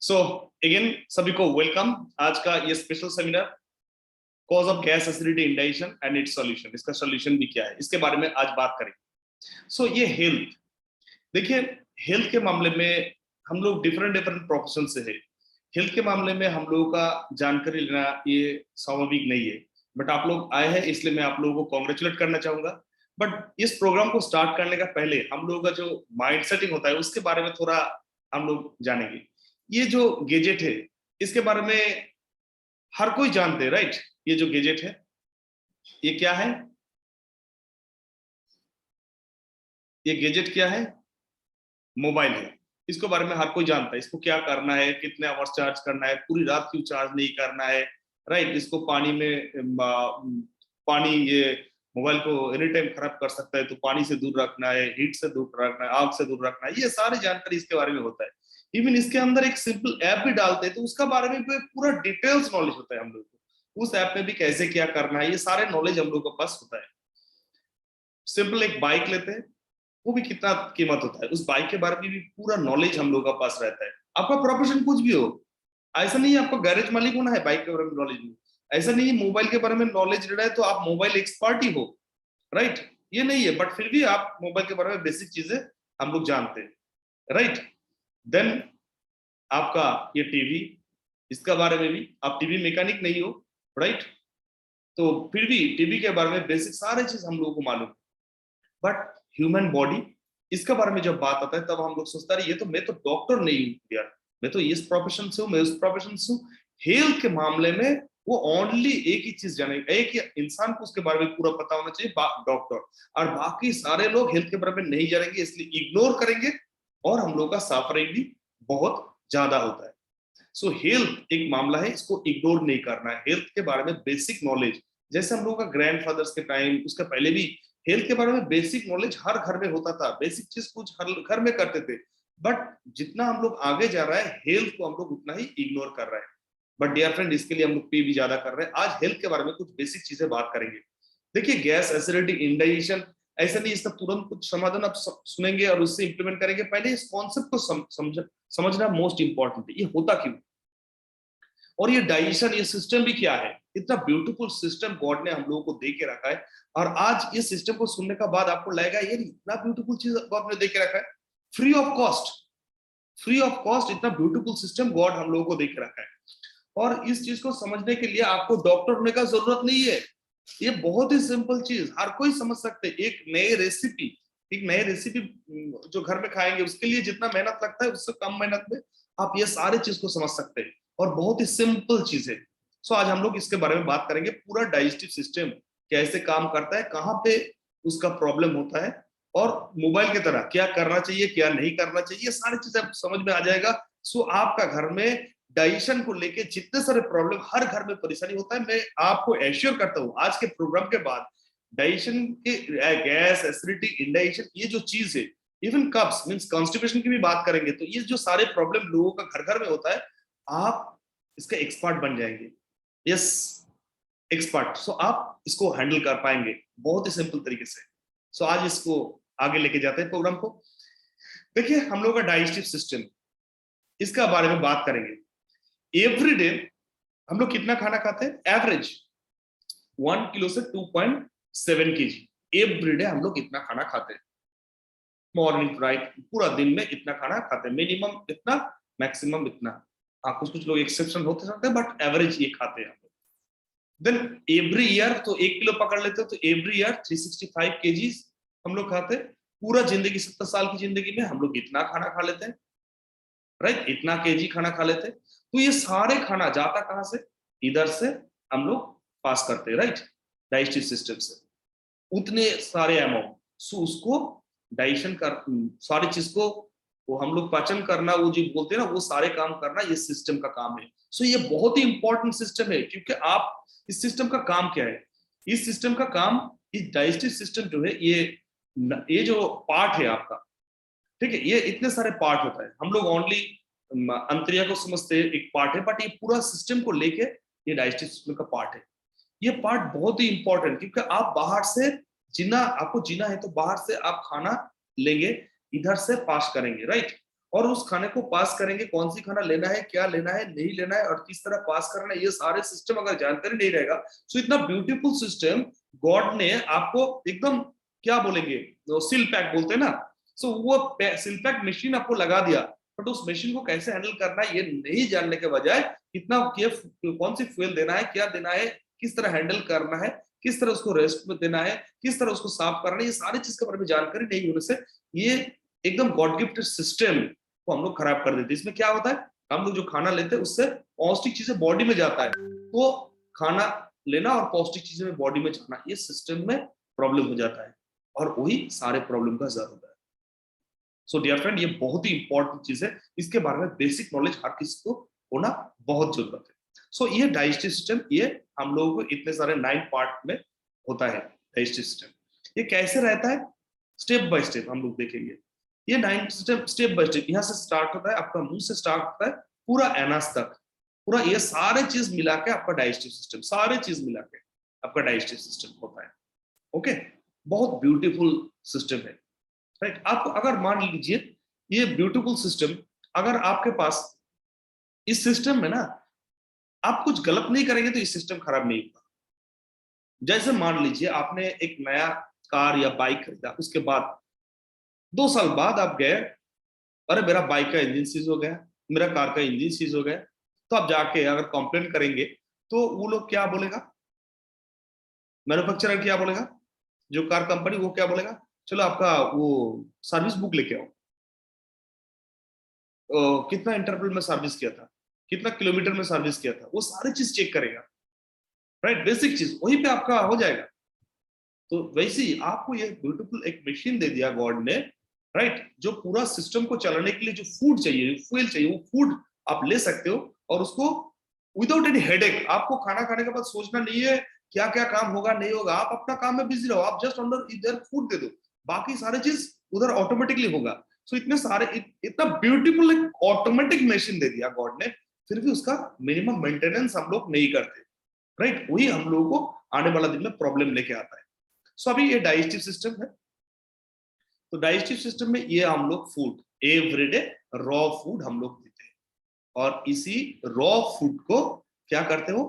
So again सभी को welcome. आज का ये special seminar cause of gas acidity indigestion and it's solution, इसका सॉल्यूशन भी क्या है, इसके बारे में आज बात करेंगे। सो ये हेल्थ, देखिए हेल्थ के मामले में हम लोग डिफरेंट प्रोफेशन से है। हेल्थ के मामले में हम लोगों का जानकारी लेना ये स्वाभाविक नहीं है, बट आप लोग आए हैं इसलिए मैं आप लोगों को कॉन्ग्रेचुलेट करना चाहूंगा। बट इस प्रोग्राम को स्टार्ट करने का पहले हम लोगों का जो माइंड सेटिंग होता है उसके बारे में थोड़ा हम लोग जानेंगे। ये जो गैजेट है इसके बारे में हर कोई जानते हैं, राइट? ये जो गैजेट है ये क्या है? ये गैजेट क्या है? मोबाइल है। इसके बारे में हर कोई जानता है, इसको क्या करना है, कितने आवर्स चार्ज करना है, पूरी रात क्यों चार्ज नहीं करना है, राइट? इसको पानी में पानी ये मोबाइल को एनी टाइम खराब कर सकता है, तो पानी से दूर रखना है, हीट से दूर रखना है, आग से दूर रखना है, ये सारी जानकारी इसके बारे में होता है। इवन इसके अंदर एक सिंपल ऐप भी डालते हैं तो उसका बारे में भी पूरा डिटेल्स नॉलेज होता है हम लोग को। उस ऐप में भी कैसे क्या करना है ये सारे नॉलेज हम लोग के पास होता है। सिंपल एक बाइक लेते हैं, वो भी कितना कीमत होता है, उस बाइक के बारे में भी पूरा नॉलेज हम लोग के पास रहता है। आपका प्रोफेशन कुछ भी हो, ऐसा नहीं है आपको गैरेज मालिक होना है बाइक के बारे में नॉलेज में, ऐसा नहीं है मोबाइल के बारे में नॉलेज रहा है तो आप मोबाइल एक्सपर्ट ही हो, राइट? ये नहीं है, बट फिर भी आप मोबाइल के बारे में बेसिक चीजें हम लोग जानते हैं, राइट? देन आपका ये टीवी, इसका बारे में भी आप टीवी मैकेनिक नहीं हो, राइट? तो फिर भी टीवी के बारे में बेसिक सारे चीज हम लोगों को मालूम। बट ह्यूमन बॉडी, इसके बारे में जब बात आता है तब हम लोग सोचते हैं ये तो मैं तो डॉक्टर नहीं हूँ यार, मैं तो इस प्रोफेशन से हूँ, मैं उस प्रोफेशन से हूँ। हेल्थ के मामले में वो ओनली एक ही चीज जानेगा, एक ही इंसान को उसके बारे में पूरा पता होना चाहिए, डॉक्टर। और बाकी सारे लोग हेल्थ के बारे में नहीं जानेंगे, इसलिए इग्नोर करेंगे और हम लोग का सफरिंग भी बहुत ज्यादा होता है। सो हेल्थ एक मामला है, इसको इग्नोर नहीं करना है। हेल्थ के बारे में बेसिक नॉलेज, जैसे हम लोगों का ग्रैंडफादर्स के टाइम, उसके पहले भी हेल्थ के बारे में बेसिक नॉलेज हर घर में होता था, बेसिक चीज कुछ हर घर में करते थे। बट जितना हम लोग आगे जा रहे हैं हेल्थ को हम लोग उतना ही इग्नोर कर रहे हैं। बट डियर फ्रेंड, इसके लिए हम लोग पे भी ज्यादा कर रहे हैं। आज हेल्थ के बारे में कुछ बेसिक चीजें बात करेंगे। देखिए गैस एसिडिटी इंडाइजेशन, ऐसा नहीं इसका तुरंत कुछ समाधान आप सुनेंगे और उससे इंप्लीमेंट करेंगे। पहले इस कॉन्सेप्ट को समझना मोस्ट इंपॉर्टेंट है, ये होता क्यों और ये डाइजेशन ये सिस्टम भी क्या है। इतना ब्यूटीफुल सिस्टम गॉड ने हम लोगों को दे के रखा है, और आज इस सिस्टम को सुनने का बाद आपको लगेगा ये इतना ब्यूटीफुल चीज गॉड ने दे के रखा है, free of cost. Free of cost इतना ब्यूटीफुल सिस्टम गॉड हम लोगों को दे के रखा है। और इस चीज को समझने के लिए आपको डॉक्टर होने का जरूरत नहीं है, ये बहुत ही सिंपल चीज हर कोई समझ सकते हैं। एक नए रेसिपी जो घर में खाएंगे उसके लिए जितना मेहनत लगता है उससे कम मेहनत में आप ये सारे चीज को समझ सकते हैं, और बहुत ही सिंपल चीज है। सो आज हम लोग इसके बारे में बात करेंगे, पूरा डाइजेस्टिव सिस्टम कैसे काम करता है, कहाँ पे उसका प्रॉब्लम होता है, और मोबाइल की तरह क्या करना चाहिए क्या नहीं करना चाहिए, ये सारी चीजें समझ में आ जाएगा। सो आपका घर में डाइजेशन को लेके जितने सारे प्रॉब्लम, हर घर में परेशानी होता है, मैं आपको एश्योर करता हूँ आज के प्रोग्राम के बाद डाइजेशन के गैस एसिडिटी इंडाइजेशन ये जो चीज है, इवन कब्स मींस कॉन्स्टिपेशन की भी बात करेंगे, तो ये जो सारे प्रॉब्लम लोगों का घर घर में होता है आप इसका एक्सपर्ट बन जाएंगे। Yes, expert. सो आप इसको हैंडल कर पाएंगे बहुत ही सिंपल तरीके से। सो आज इसको आगे लेके जाते हैं प्रोग्राम को। देखिए हम लोग का डाइजेस्टिव सिस्टम, इसका बारे में बात करेंगे। एवरी डे हम लोग कितना खाना खाते हैं? एवरेज 1 किलो से 2.7 केजी एवरी डे हम लोग इतना खाना खाते हैं। मॉर्निंग राइट, पूरा दिन में इतना खाना खाते हैं, मिनिमम इतना, मैक्सिमम इतना। हाँ कुछ कुछ लोग एक्सेप्शन होते सकते हैं, बट एवरेज ये खाते हैं। देन एवरी ईयर तो 1 किलो पकड़ लेते हो, तो एवरी ईयर 365 केजी हम लोग खाते हैं। पूरा जिंदगी 70 साल की जिंदगी में हम लोग इतना खाना खा लेते हैं, राइट? इतना केजी खाना खा लेते हैं। तो ये सारे खाना जाता कहां से? इधर से हम लोग पास करते हैं, राइट? डाइजेस्टिव सिस्टम से उतने सारे अमाउंट। सो उसको डाइजेशन कर, सारी चीज को वो हम लोग पाचन करना, वो जो बोलते हैं ना, वो सारे काम करना ये सिस्टम का काम है। सो ये बहुत ही इंपॉर्टेंट सिस्टम है, क्योंकि आप इस सिस्टम का काम क्या है? इस सिस्टम का काम, इस डाइजेस्टिव सिस्टम जो है ये जो पार्ट है आपका, ठीक है, ये इतने सारे पार्ट होता है। हम लोग ओनली अंतरिया को समझते हैं एक पार्ट है, बट ये पूरा सिस्टम को लेके ये डाइजेस्टिव सिस्टम का पार्ट है। ये पार्ट बहुत ही इंपॉर्टेंट, क्योंकि आप बाहर से जीना, आपको जीना है तो बाहर से आप खाना लेंगे, इधर से पास करेंगे, राइट? और उस खाने को पास करेंगे, कौन सी खाना लेना है, क्या लेना है, नहीं लेना है और किस तरह पास करना है, ये सारे सिस्टम अगर जानकारी नहीं रहेगा, सो इतना ब्यूटीफुल सिस्टम गॉड ने आपको एकदम, क्या बोलेंगे, सिल पैक बोलते हैं ना, सो वो सिल पैक मशीन आपको लगा दिया, बट उस मशीन को कैसे हैंडल करना है ये नहीं जानने के बजाय कितना कौन सी फ्यूल देना है, क्या देना है, किस तरह हैंडल करना है, किस तरह उसको रेस्ट में देना है, किस तरह उसको साफ करना है, ये सारी चीज के बारे में जानकारी नहीं होने से ये एकदम गॉड गिफ्टेड सिस्टम को हम लोग खराब कर देते हैं। इसमें क्या होता है, हम लोग जो खाना लेते हैं उससे पौष्टिक चीजें बॉडी में जाता है, तो खाना लेना और पौष्टिक चीजें बॉडी में जाना, ये सिस्टम में प्रॉब्लम हो जाता है और वही सारे प्रॉब्लम का जड़ होता है। सो डियर फ्रेंड, ये बहुत ही इंपॉर्टेंट चीज है, इसके बारे में बेसिक नॉलेज हर किसी को होना बहुत जरूरत है। सो ये डाइजेस्टिव सिस्टम, ये हम लोगों को इतने सारे 9 पार्ट में होता है डाइजेस्टिव सिस्टम। ये कैसे रहता है, स्टेप बाय स्टेप हम लोग देखेंगे। ये 9 सिस्टम स्टेप बाय स्टेप, यहाँ से स्टार्ट होता है, आपका मुंह से स्टार्ट होता है पूरा एनास तक, पूरा ये सारे चीज मिला के आपका डाइजेस्टिव सिस्टम, सारे चीज मिला के आपका डाइजेस्टिव सिस्टम होता है। ओके, बहुत ब्यूटीफुल सिस्टम है, राइट। आप अगर मान लीजिए ये ब्यूटीफुल सिस्टम, अगर आपके पास इस सिस्टम में ना आप कुछ गलत नहीं करेंगे तो इस सिस्टम खराब नहीं होगा। जैसे मान लीजिए आपने एक नया कार या बाइक खरीदा, उसके बाद 2 साल बाद आप गए, अरे मेरा बाइक का इंजन सीज हो गया, मेरा कार का इंजन सीज हो गया, तो आप जाके अगर कंप्लेन करेंगे तो वो लोग क्या बोलेगा, मैन्युफैक्चरर क्या बोलेगा, जो कार कंपनी, वो क्या बोलेगा, चलो आपका वो सर्विस बुक लेके आओ, कितना इंटरवल में सर्विस किया था, कितना किलोमीटर में सर्विस किया था, वो सारी चीज चेक करेगा, राइट। बेसिक चीज वहीं पे आपका हो जाएगा। तो वैसे ही आपको ये ब्यूटीफुल एक मशीन दे दिया गॉड ने, राइट, जो पूरा सिस्टम को चलाने के लिए जो फूड चाहिए, फ्यूल चाहिए, वो फूड आप ले सकते हो और उसको विदाउट एनी हेडेक, आपको खाना खाने के बाद सोचना नहीं है क्या क्या काम होगा नहीं होगा, आप अपना काम में बिजी रहो, आप जस्ट अंदर इधर फूड दे दो, बाकी सारे चीज उधर ऑटोमेटिकली होगा। सो इतने सारे इतना ब्यूटीफुल एक ऑटोमेटिक मशीन दे दिया गॉड ने, फिर भी उसका मिनिमम मेंटेनेंस हम लोग नहीं करते, राइट। वही हम लोगों को आने वाला दिन में प्रॉब्लम लेके आता है। सो अभी ये डाइजेस्टिव सिस्टम है, तो डाइजेस्टिव सिस्टम में ये हम लोग फूड एवरीडे रॉ फूड हम लोग देते हैं और इसी रॉ फूड को क्या करते हो,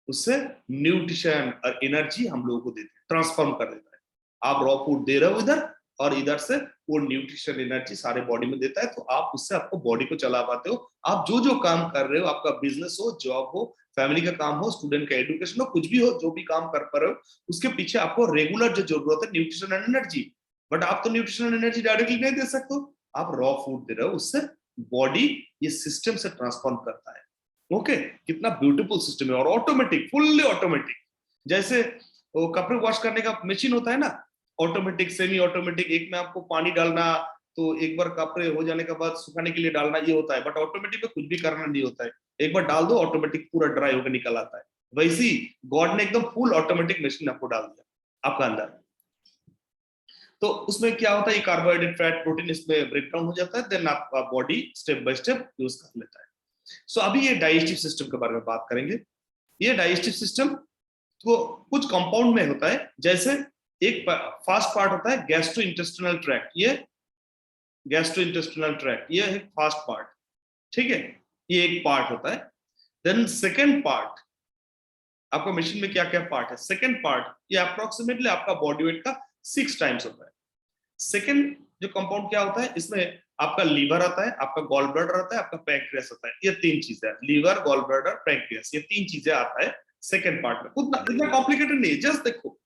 उससे न्यूट्रिशन और एनर्जी हम लोगों को देते हैं, ट्रांसफॉर्म कर देता है। आप रॉ फूड दे रहे हो इधर और इधर से वो न्यूट्रिशन एनर्जी सारे बॉडी में देता है, तो आप उससे आपको बॉडी को चला पाते हो। आप जो जो काम कर रहे हो, आपका बिजनेस हो, जॉब हो, फैमिली का काम हो, स्टूडेंट का एजुकेशन हो, कुछ भी हो, जो भी काम कर पा रहे हो, उसके पीछे आपको रेगुलर जो जरूरत है न्यूट्रिशन एंड एनर्जी, बट आप तो न्यूट्रिशन एंड एनर्जी डायरेक्टली नहीं दे सकते, आप रॉ फूड दे रहे हो, उससे बॉडी ये सिस्टम से ट्रांसफॉर्म करता है। ओके, कितना ब्यूटीफुल सिस्टम है और ऑटोमेटिक, फुल्ली ऑटोमेटिक। जैसे वो कपड़े वॉश करने का मशीन होता है ना, ऑटोमेटिक, सेमी ऑटोमेटिक, एक में आपको पानी डालना, तो एक बार कपड़े हो जाने के बाद सुखाने के लिए डालना, ये होता है, बट ऑटोमेटिक में कुछ भी करना नहीं होता है, एक बार डाल दो ऑटोमेटिक पूरा ड्राई होकर निकल आता है। वैसी गॉड ने एकदम फुल ऑटोमेटिक मशीन आपको डाल दिया आपका अंदर। तो उसमें क्या होता है, कार्बोहाइड्रेट, फैट, प्रोटीन इसमें ब्रेक डाउन हो जाता है, देन आपका body step by step use कर लेता है। सो अभी ये डाइजेस्टिव सिस्टम के बारे में बात करेंगे। ये डाइजेस्टिव सिस्टम तो कुछ कंपाउंड में होता है, जैसे एक फास्ट पार्ट होता है गैस्ट्रो इंटेस्टिनल ट्रैक्ट, ये गैस्ट्रो इंटेस्टिनल ट्रैक्ट ये है फास्ट पार्ट, ठीक है, ये एक पार्ट होता है। देन सेकेंड पार्ट, आपका मशीन में क्या क्या पार्ट है, सेकेंड पार्ट ये अप्रोक्सीमेटली आपका बॉडी वेट का 6 टाइम्स होता है। सेकेंड जो कंपाउंड क्या होता है, इसमें आपका लीवर आता है, आपका गॉल ब्लैडर आता है, आपका पैंक्रियास आता है, ये 3 चीजें, लीवर, गॉल ब्लैडर, पैंक्रियास, ये 3 चीजें आता है सेकेंड पार्ट में। उतना इतना कॉम्प्लिकेटेड नहीं है, जस्ट देखो,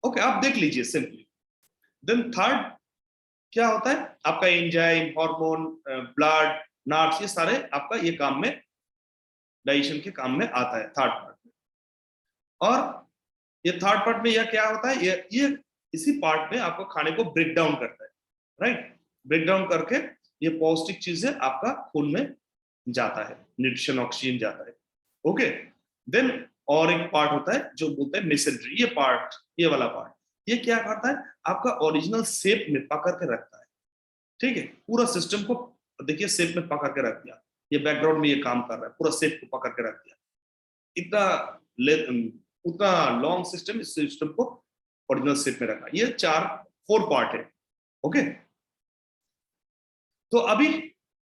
ओके, आप देख लीजिए सिंपली। देन थर्ड क्या होता है, आपका एंजाइम, हार्मोन, ब्लड, नर्व्स, ये सारे आपका ये काम में, डाइजेशन के काम में आता है थर्ड पार्ट में। और ये थर्ड पार्ट में यह क्या होता है, ये इसी पार्ट में आपको खाने को ब्रेक डाउन करता है, राइट, ब्रेक डाउन करके ये पौष्टिक चीजें आपका खून में जाता है, न्यूट्रिशन, ऑक्सीजन जाता है। ओके, देन और एक पार्ट होता है जो बोलते हैं मेसेंट्री, ये पार्ट, ये वाला पार्ट, ये क्या करता है, आपका ओरिजिनल शेप में पकड़ के रखता है, ठीक है, पूरा सिस्टम को देखिए शेप में पकड़ के रख दिया, ये बैकग्राउंड में ये काम कर रहा है, पूरा शेप को पकड़ के रख दिया, इतना उतना लॉन्ग सिस्टम, इस सिस्टम को ओरिजिनल शेप में रखा, ये 4 पार्ट है। ओके, तो अभी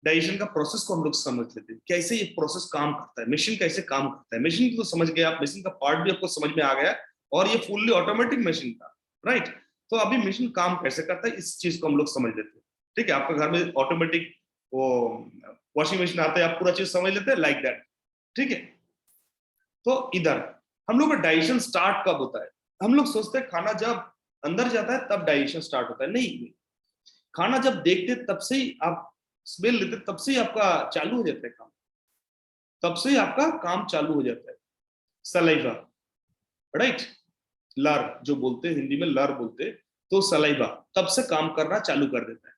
डाइजेशन का प्रोसेस को हम लोग समझ लेते हैं, कैसे ये प्रोसेस काम करता है, मशीन कैसे काम करता है। मशीन को समझ गए आप, मशीन का पार्ट भी आपको समझ में आ गया, और ये फुल्ली ऑटोमेटिक मशीन था, राइट। तो अभी मशीन काम कैसे करता है इस चीज को हम लोग समझ लेते हैं। ठीक है, आपके घर में ऑटोमेटिक वो वॉशिंग मशीन आता है, आप पूरा चीज समझ लेते हैं लाइक दैट। ठीक है, तो इधर हम लोग का डाइजेशन स्टार्ट कब होता है? हम लोग सोचते हैं खाना जब अंदर जाता है तब डाइजेशन स्टार्ट होता है, नहीं। खाना जब देखते तब से ही आप स्मेल लेते, तब से ही आपका चालू हो जाता है काम, तब से ही आपका काम चालू हो जाता है। सलाइवा, राइट, लर जो बोलते हैं हिंदी में, लर बोलते, तो सलाइवा तब से काम करना चालू कर देता है।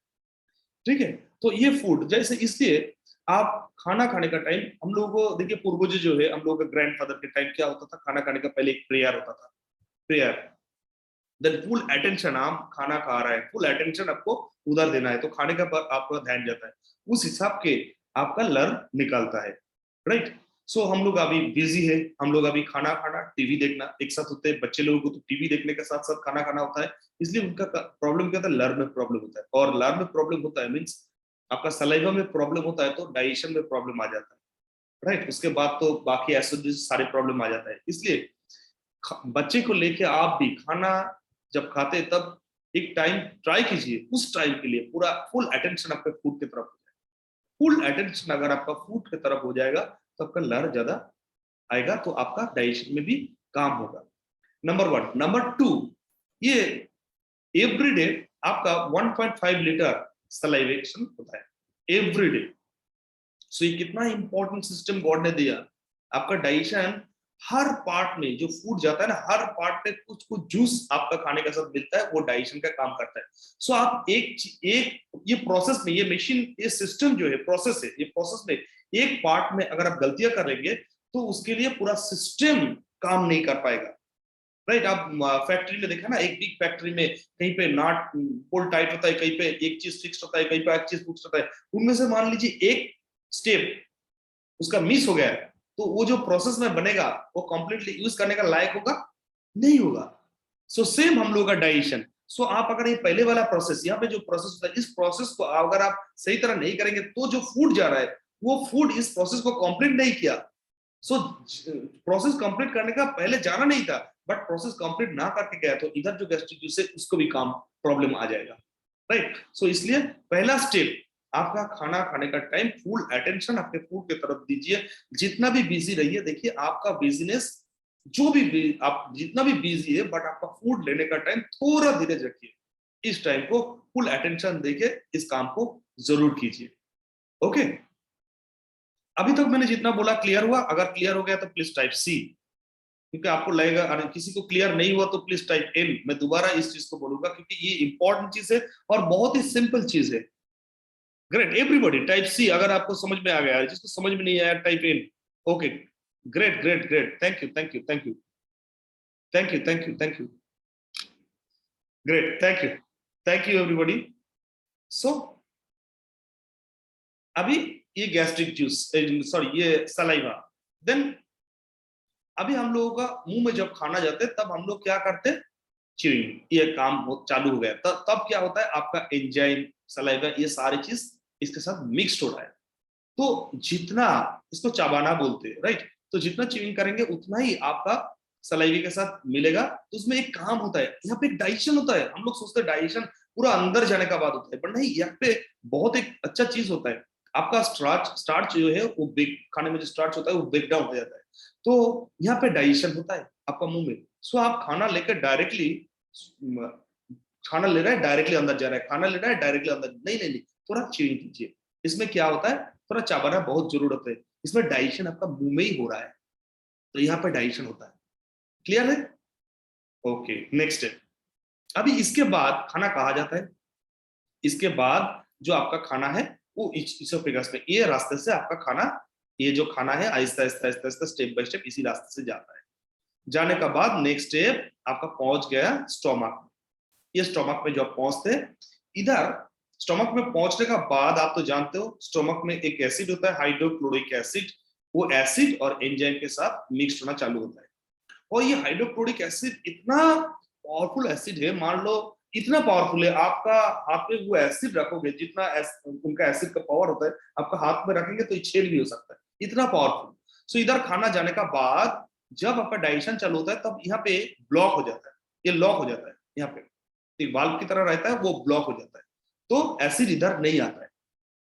ठीक है, तो ये फूड जैसे, इसलिए आप खाना खाने का टाइम, हम लोगों को देखिए पूर्वज जो है, हम लोगों के ग्रैंडफादर के टाइम क्या होता था, खाना खाने का पहले एक प्रेयर होता था, प्रेयर, देन फुल अटेंशन, आप खाना खा रहा है, फुल अटेंशन आपको उधर देना है, तो खाने का पर आपका ध्यान जाता है, उस हिसाब के आपका लर्न निकलता है, राइट। सो हम लोग अभी बिजी है, हम लोग अभी खाना खाना टीवी देखना एक साथ होते हैं, बच्चे लोगों को तो टीवी देखने के साथ साथ खाना खाना होता है, इसलिए उनका प्रॉब्लम क्या होता है, लर्न में प्रॉब्लम होता है, और लर्न में प्रॉब्लम होता है मीन्स आपका सलाइवा में प्रॉब्लम होता है, तो डाइजेशन में प्रॉब्लम आ जाता है, राइट। उसके बाद तो बाकी एसिडिटी सारे प्रॉब्लम आ जाता है। इसलिए बच्चे को लेके आप भी खाना जब खाते हैं तब एक टाइम ट्राई कीजिए, उस टाइम के लिए पूरा फुल अटेंशन आपके फूड की तरफ हो जाए। फुल अटेंशन अगर आपका फूड की तरफ हो जाएगा तो आपका लर ज्यादा आएगा, तो आपका डाइजेशन में भी काम होगा। नंबर 1। नंबर 2, ये एवरीडे आपका 1.5 लीटर सलाइवेशन होता है एवरीडे। सो ये कितना इंपॉर्टेंट सिस्टम गॉड ने दिया। आपका डाइजेशन हर पार्ट में जो फूड जाता है ना, हर पार्ट में कुछ कुछ जूस आपका खाने के साथ मिलता है, वो डाइजेशन का काम करता है। सो आप एक ये प्रोसेस में, ये मशीन, ये सिस्टम जो है प्रोसेस है, ये प्रोसेस में एक पार्ट में अगर आप गलतियां कर लेंगे तो उसके लिए पूरा सिस्टम काम नहीं कर पाएगा, राइट। आप फैक्ट्री में देखा ना, एक बिग फैक्ट्री में कहीं पे नॉट बोल्ट टाइट होता है, कहीं पे एक चीज फिक्स होता है, कहीं पे एक चीज फिक्स होता है, उनमें से मान लीजिए एक स्टेप उसका मिस हो गया, तो वो जो प्रोसेस में बनेगा वो कंप्लीटली यूज करने का लायक होगा, नहीं होगा। सो सेम हम लोग का डाइजेशन। सो आप अगर ये पहले वाला प्रोसेस, यहाँ पे जो प्रोसेस होता है, इस प्रोसेस को अगर आप सही तरह नहीं करेंगे तो जो फूड जा रहा है वो फूड इस प्रोसेस को कंप्लीट नहीं किया। सो प्रोसेस कंप्लीट करने का पहले जाना नहीं था, बट प्रोसेस कंप्लीट ना करके गया, तो इधर जो गैस्ट्रिक जूस है उसको भी काम प्रॉब्लम आ जाएगा, राइट। सो इसलिए पहला स्टेप, आपका खाना खाने का टाइम फुल अटेंशन आपके फूड की तरफ दीजिए। जितना भी बिजी रहिए, देखिए आपका बिजनेस जो भी आप जितना भी बिजी है, बट आपका फूड लेने का टाइम थोड़ा धीरे रखिए, इस टाइम को फुल अटेंशन देके इस काम को जरूर कीजिए। ओके, अभी तक मैंने जितना बोला क्लियर हुआ? अगर क्लियर हो गया तो प्लीज टाइप सी, क्योंकि आपको लगेगा अरे किसी को क्लियर नहीं हुआ तो प्लीज टाइप एम। मैं दोबारा इस चीज को बोलूंगा क्योंकि ये इंपॉर्टेंट चीज है और बहुत ही सिंपल चीज है। ग्रेट, एवरीबॉडी टाइप सी अगर आपको समझ में आ गया, जिसको समझ में नहीं आया type M. Okay, great great great, thank you thank you thank you thank you thank you thank you, great, thank you everybody. So अभी ये गैस्ट्रिक जूस, सॉरी ये सलाइवा, देन अभी हम लोगों का मुंह में जब खाना जाते हैं तब हम लोग क्या करते हैं, च्यूइंग, ये काम चालू हो गया, तब क्या होता है, आपका एंजाइम, सलाइवा, ये सारी चीज इसके साथ मिक्स्ड हो रहा है। तो जितना इसको चबाना बोलते हैं, राइट, तो जितना च्यूइंग करेंगे उतना ही आपका सलाइवे के साथ मिलेगा। तो उसमें एक काम होता है, यहाँ पे एक डाइजेशन होता है। हम लोग सोचते हैं डाइजेशन पूरा अंदर जाने का बाद होता है, पर नहीं, यहाँ पे बहुत एक अच्छा चीज होता है। आपका स्टार्च जो है वो खाने में जो स्टार्च होता है वो ब्रेक डाउन हो जाता है, तो यहाँ पे डाइजेशन होता है आपका मुंह में। सो आप खाना लेकर डायरेक्टली, खाना ले रहा है डायरेक्टली अंदर जा रहा है, खाना ले रहा है डायरेक्टली अंदर, नहीं नहीं नहीं, थोड़ा च्यूइंग कीजिए। इसमें क्या होता है, थोड़ा चबाना बहुत जरूरत है, इसमें डाइजेशन आपका मुंह में ही हो रहा है, तो यहाँ पे डाइजेशन होता है। क्लियर है? ओके, नेक्स्ट है। अभी इसके बाद खाना कहा जाता है, इसके बाद जो आपका खाना है वो इसोफेगस में, ये रास्ते से आपका खाना, ये जो खाना है Aahista Aahista Aahista Aahista step by step इसी रास्ते से जाता है। जाने का बाद नेक्स्ट स्टेप आपका पहुंच गया स्टोमक में। ये स्टोमक में जो आप पहुंचते, इधर स्टोमक में पहुंचने का बाद आप तो जानते हो स्टोमक में एक एसिड होता है, हाइड्रोक्लोरिक एसिड। वो एसिड और एंजाइम के साथ मिक्स होना चालू होता है, और ये हाइड्रोक्लोरिक एसिड इतना पावरफुल एसिड है, मान लो इतना पावरफुल है। आपका हाथ में वो एसिड रखोगे, जितना उनका एसिड का पावर होता है, आपका हाथ में रखेंगे तो छेद भी हो सकता है, इतना पावरफुल। सो इधर खाना जाने का बाद जब आपका डाइजेशन चालू होता है तब यहाँ पे ब्लॉक हो जाता है, ये लॉक हो जाता है, यहाँ पे एक वाल्व की तरह रहता है, वो ब्लॉक हो जाता है, तो एसिड इधर नहीं आता है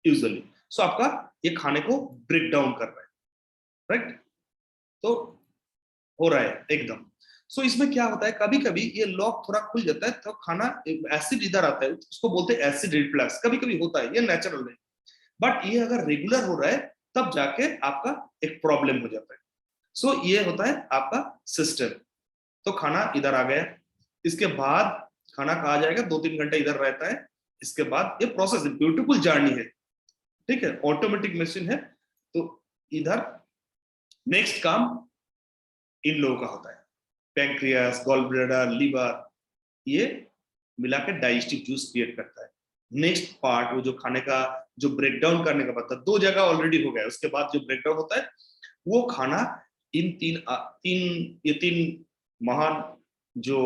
यूजुअली। सो आपका ये खाने को ब्रेक डाउन कर रहा है, राइट। तो हो रहा है एकदम। सो इसमें क्या होता है, कभी कभी ये लॉक थोड़ा खुल जाता है तो खाना एसिड इधर आता है, उसको बोलते हैं एसिड रिफ्लक्स, कभी कभी होता है, ये नेचुरल है। बट ये अगर रेगुलर हो रहा है तब जाके आपका एक प्रॉब्लम हो जाता है। सो ये होता है आपका सिस्टम। तो खाना इधर आ गया, इसके बाद खाना कहा जाएगा, 2-3 घंटे इधर रहता है, इसके बाद ये प्रोसेस ब्यूटीफुल जर्नी है, ठीक है, ऑटोमेटिक मशीन है। तो इधर नेक्स्ट काम इन लोगों का होता है, पैंक्रियास, गॉल ब्लैडर, लीवर, ये मिला के डाइजेस्टिव जूस क्रिएट करता है। नेक्स्ट पार्ट वो जो खाने का जो ब्रेकडाउन करने का पता, 2 जगह ऑलरेडी हो गया, उसके बाद जो ब्रेकडाउन होता है वो खाना इन ये 3 महान जो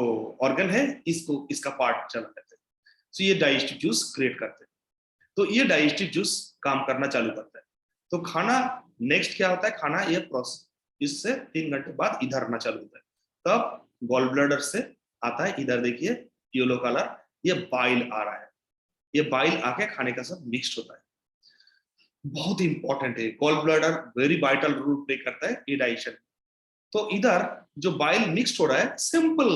ऑर्गन है, इसको इसका पार्ट चला जाता है। तो ये डाइजेस्टिव जूस क्रिएट करते हैं, तो ये डाइजेस्टिव जूस काम करना चालू करता है। तो खाना नेक्स्ट क्या होता है, खाना ये प्रोसेस इससे 3 घंटे बाद इधर आना चालू होता है, तब गॉल ब्लैडर से आता है, इधर देखिए येलो कलर, ये बाइल आ रहा है, ये बाइल आके खाने का सब मिक्स्ड होता है। बहुत इंपॉर्टेंट है, gall bladder very vital role play करता है ये डाइजेशन। तो इधर जो बाइल मिक्स्ड हो रहा है सिंपल,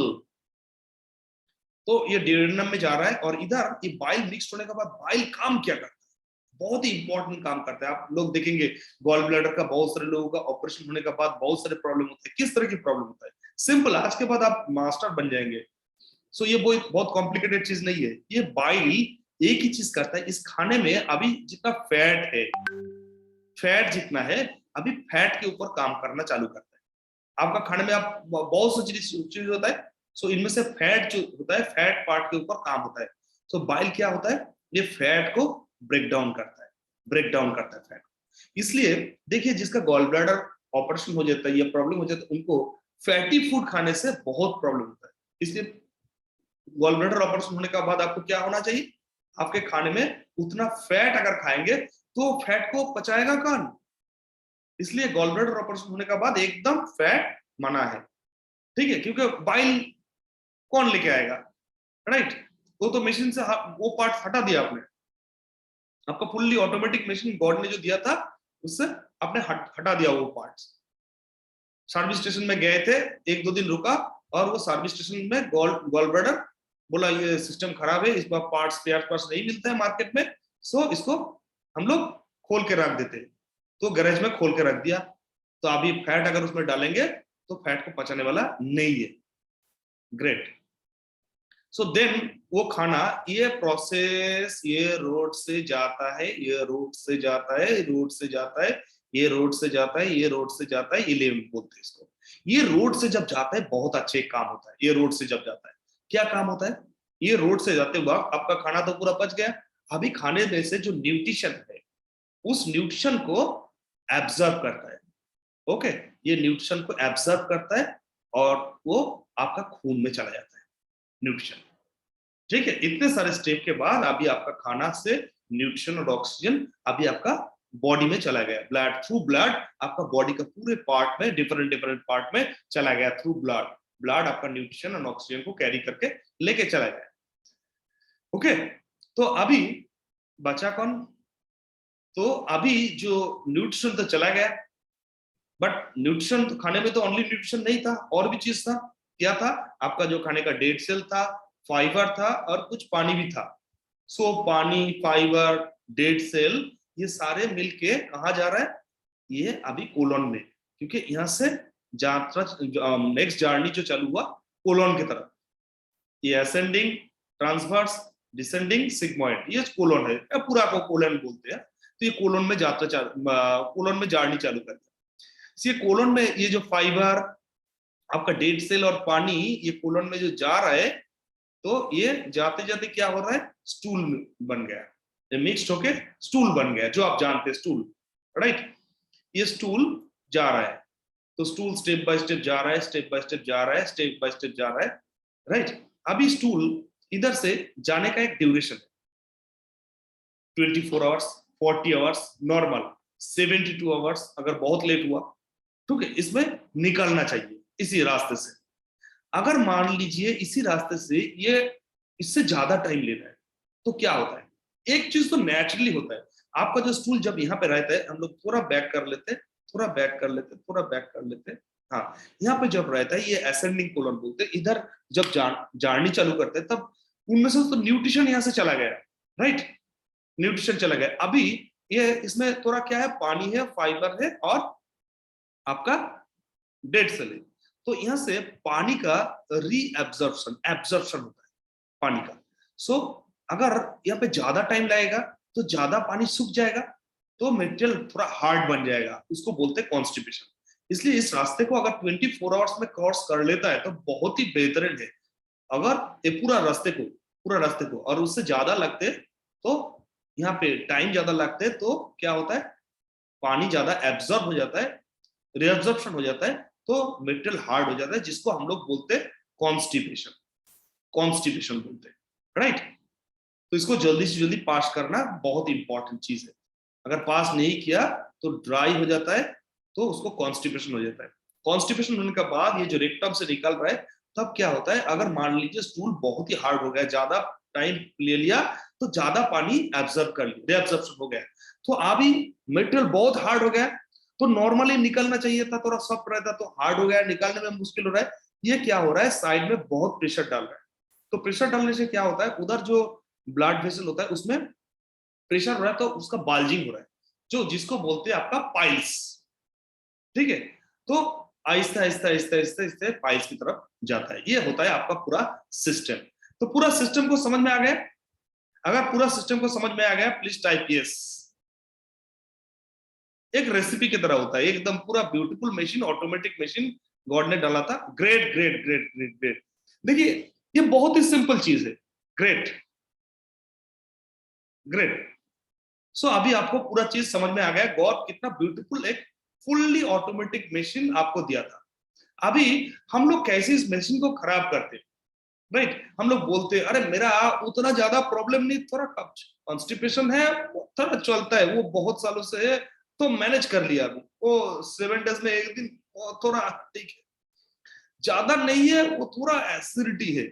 तो ये ड्यूडेनम में जा रहा है, और इधर ये बाइल मिक्स्ड होने के बाद बाइल काम क्या करता है, बहुत ही इंपॉर्टेंट काम करता है। आप लोग देखेंगे गॉल ब्लैडर का बहुत सारे लोगों का ऑपरेशन होने के बाद बहुत सारे प्रॉब्लम होते हैं। किस तरह की प्रॉब्लम होता है, सिंपल, आज के बाद आप मास्टर बन जाएंगे। सो ये बहुत कॉम्प्लिकेटेड चीज नहीं है, ये बाइल एक ही चीज करता है, इस खाने में अभी जितना फैट है, फैट जितना है, अभी फैट के ऊपर काम करना चालू करता है। आपका खाने में आप बहुत सी चीज होता है, सो इनमें से फैट जो होता है, फैट पार्ट के ऊपर काम होता है। सो बाइल क्या होता है, ये फैट को ब्रेक डाउन करता है, ब्रेक डाउन करता है फैट। इसलिए देखिए जिसका गॉल ब्लैडर ऑपरेशन हो जाता है, ये प्रॉब्लम हो जाता है, उनको फैटी फूड खाने से बहुत प्रॉब्लम होता है। इसलिए गॉल ब्लैडर ऑपरेशन होने के बाद आपको क्या होना चाहिए, आपके खाने में उतना फैट अगर खाएंगे तो फैट को पचाएगा कौन, इसलिए गॉल ब्लैडर ऑपरेशन होने के बाद एकदम फैट मना है, ठीक है, क्योंकि बाइल कौन लेके आएगा, राइट। वो तो मशीन से वो पार्ट हटा दिया आपने, आपका फुल्ली ऑटोमेटिक मशीन गॉड ने जो दिया था उससे आपने हटा दिया वो पार्ट्स। सर्विस स्टेशन में गए थे, 1-2 दिन रुका, और वो सर्विस स्टेशन में गॉल ब्लैडर बोला ये सिस्टम खराब है, इस बार पार्ट्स स्पेयर पार्ट्स नहीं मिलता है मार्केट में, सो इसको हम लोग खोल के रख देते, तो गैरेज में खोल के रख दिया। तो अभी फैट अगर उसमें डालेंगे तो फैट को पचाने वाला नहीं है, ग्रेट। सो देन वो खाना, ये प्रोसेस, ये रोड से जाता है, ये रोड से जाता है, रोड से जाता है, ये रोड से जाता है, ये रोड से जाता है, ये बोलते हैं इसको। ये रोड से जब जाता है बहुत अच्छे काम होता है, ये रोड से जब जाता है क्या काम होता है, ये रोड से जाते वक्त आपका खाना तो पूरा पच गया, अभी खाने में से जो न्यूट्रिशन है उस न्यूट्रिशन को एब्जॉर्ब करता है, ओके, ये न्यूट्रिशन को एब्जॉर्ब करता है और वो आपका खून में चला जाता है न्यूट्रिशन, ठीक है। इतने सारे स्टेप के बाद अभी आपका खाना से न्यूट्रिशन और ऑक्सीजन अभी आपका बॉडी में चला गया, ब्लड थ्रू ब्लड आपका बॉडी का पूरे पार्ट में, डिफरेंट पार्ट में चला गया थ्रू ब्लड, ब्लड आपका न्यूट्रिशन और ऑक्सीजन को कैरी करके लेके चला गया, ओके। तो अभी बचा कौन, तो अभी जो न्यूट्रिशन तो चला गया, बट न्यूट्रिशन तो खाने में तो ओनली न्यूट्रिशन नहीं था, और भी चीज था, क्या था, आपका जो खाने का डेड सेल था, फाइबर था, और कुछ पानी भी था। सो पानी, फाइबर, डेड सेल, ये सारे मिलके कहाँ जा रहा है, ये अभी कोलोन में, क्योंकि यहाँ से नेक्स्ट जर्नी जो चालू हुआ कोलोन की तरफ, ये असेंडिंग, ट्रांसवर्स, डिसेंडिंग, सिग्मॉइड, ये कोलोन है, पूरा को कोलोन बोलते हैं। तो ये कोलोन में कोलोन में जर्नी चालू करता है। ये कोलोन में ये जो फाइबर, आपका डेड सेल और पानी, ये कोलोन में जो जा रहा है, तो ये जाते जाते क्या हो रहा है, स्टूल बन गया, ये मिक्स्ड होके स्टूल बन गया, जो आप जानते हैं स्टूल, राइट। ये स्टूल जा रहा है, तो स्टूल स्टेप बाय स्टेप जा रहा है, स्टेप बाय स्टेप जा रहा है, स्टेप बाय स्टेप जा रहा है, राइट। अभी स्टूल इधर से जाने का एक ड्यूरेशन है, 24 आवर्स, 40 आवर्स नॉर्मल, 72 आवर्स अगर बहुत लेट हुआ, ठीक है, इसमें निकलना चाहिए इसी रास्ते से। अगर मान लीजिए इसी रास्ते से ये इससे ज्यादा टाइम ले रहा है, तो क्या होता है? एक चीज तो नेचुरली होता है, आपका जो स्टूल जब यहाँ पे रहता है, हम लोग थोड़ा बैक कर लेते हैं, थोड़ा बैक कर लेते हैं, थोड़ा बैक कर लेते हैं, हाँ, यहाँ पे जब रहता है ये असेंडिंग कोलन बोलते हैं, इधर जब जार्नी चालू करते हैं तब उनमें से तो न्यूट्रिशन यहाँ से चला गया, राइट, न्यूट्रिशन चला गया। अभी ये इसमें थोड़ा क्या है, पानी है, फाइबर है और आपका डेड सेल है, तो यहाँ से पानी का रीएब्जॉर्प्शन, एब्जॉर्प्शन होता है पानी का। सो अगर यहाँ पे ज्यादा टाइम लगेगा तो ज्यादा पानी सूख जाएगा, तो मटेरियल थोड़ा हार्ड बन जाएगा, उसको बोलते हैं कॉन्स्टिपेशन। इसलिए इस रास्ते को अगर 24 आवर्स में क्रॉस कर लेता है तो बहुत ही बेहतरीन है। अगर ये पूरा रास्ते को और उससे ज्यादा लगते तो यहाँ पे टाइम ज्यादा लगते तो क्या होता है, पानी ज्यादा एब्जॉर्ब हो जाता है, रिएब्जॉर्प्शन हो जाता है, तो मटेरियल हार्ड हो जाता है, जिसको हम लोग बोलते हैं कॉन्स्टिपेशन, कॉन्स्टिपेशन बोलते हैं, राइट। तो इसको जल्दी से जल्दी पास करना बहुत इंपॉर्टेंट चीज है। अगर पास नहीं किया तो ड्राई हो जाता है, तो उसको कॉन्स्टिपेशन हो जाता है। कॉन्स्टिपेशन होने के बाद ये जो रेक्टम से निकल रहा है, तब क्या होता है, अगर मान लीजिए स्टूल बहुत ही हार्ड हो गया, ज्यादा टाइम ले लिया, तो ज्यादा पानी एब्जॉर्ब कर लिया, रीएब्जॉर्प्शन हो गया, तो अभी मटेरियल बहुत हार्ड हो गया, तो नॉर्मली निकलना चाहिए था, थोड़ा सॉफ्ट रहता, तो हार्ड हो गया, निकालने में मुश्किल हो रहा है। ये क्या हो रहा है, साइड में बहुत प्रेशर डाल रहा है, तो प्रेशर डालने से क्या होता है, उधर जो ब्लड वेसल होता है उसमें प्रेशर हो रहा है, तो उसका बाल्जिंग हो रहा है, जो जिसको बोलते हैं आपका पाइल्स, ठीक है। तो आहिस्ता आहिस्ता आहिस्ता आहिस्ता आहिस्ता पाइल्स की तरफ जाता है। ये होता है आपका पूरा सिस्टम। तो पूरा सिस्टम को समझ में आ गया? अगर पूरा सिस्टम को समझ में आ गया, प्लीज टाइप यस। एक रेसिपी की तरह होता है, एकदम पूरा beautiful machine, automatic machine God ने डाला था। Great great great great great. देखिए ये बहुत ही सिंपल चीज है। Great great. सो अभी आपको पूरा चीज समझ में आ गया, गॉड कितना ब्यूटीफुल एक फुल्ली ऑटोमेटिक मशीन आपको दिया था। अभी हम लोग कैसे इस मशीन को खराब करते, राइट, हम लोग बोलते हैं अरे मेरा उतना ज्यादा प्रॉब्लम नहीं, थोड़ा कॉन्स्टिपेशन है, थोड़ा चलता है, वो बहुत सालों से है, तो मैनेज कर लिया, वो 7 डेज में एक दिन, वो थोड़ा ठीक है, ज्यादा नहीं है, वो थोड़ा एसिडिटी है,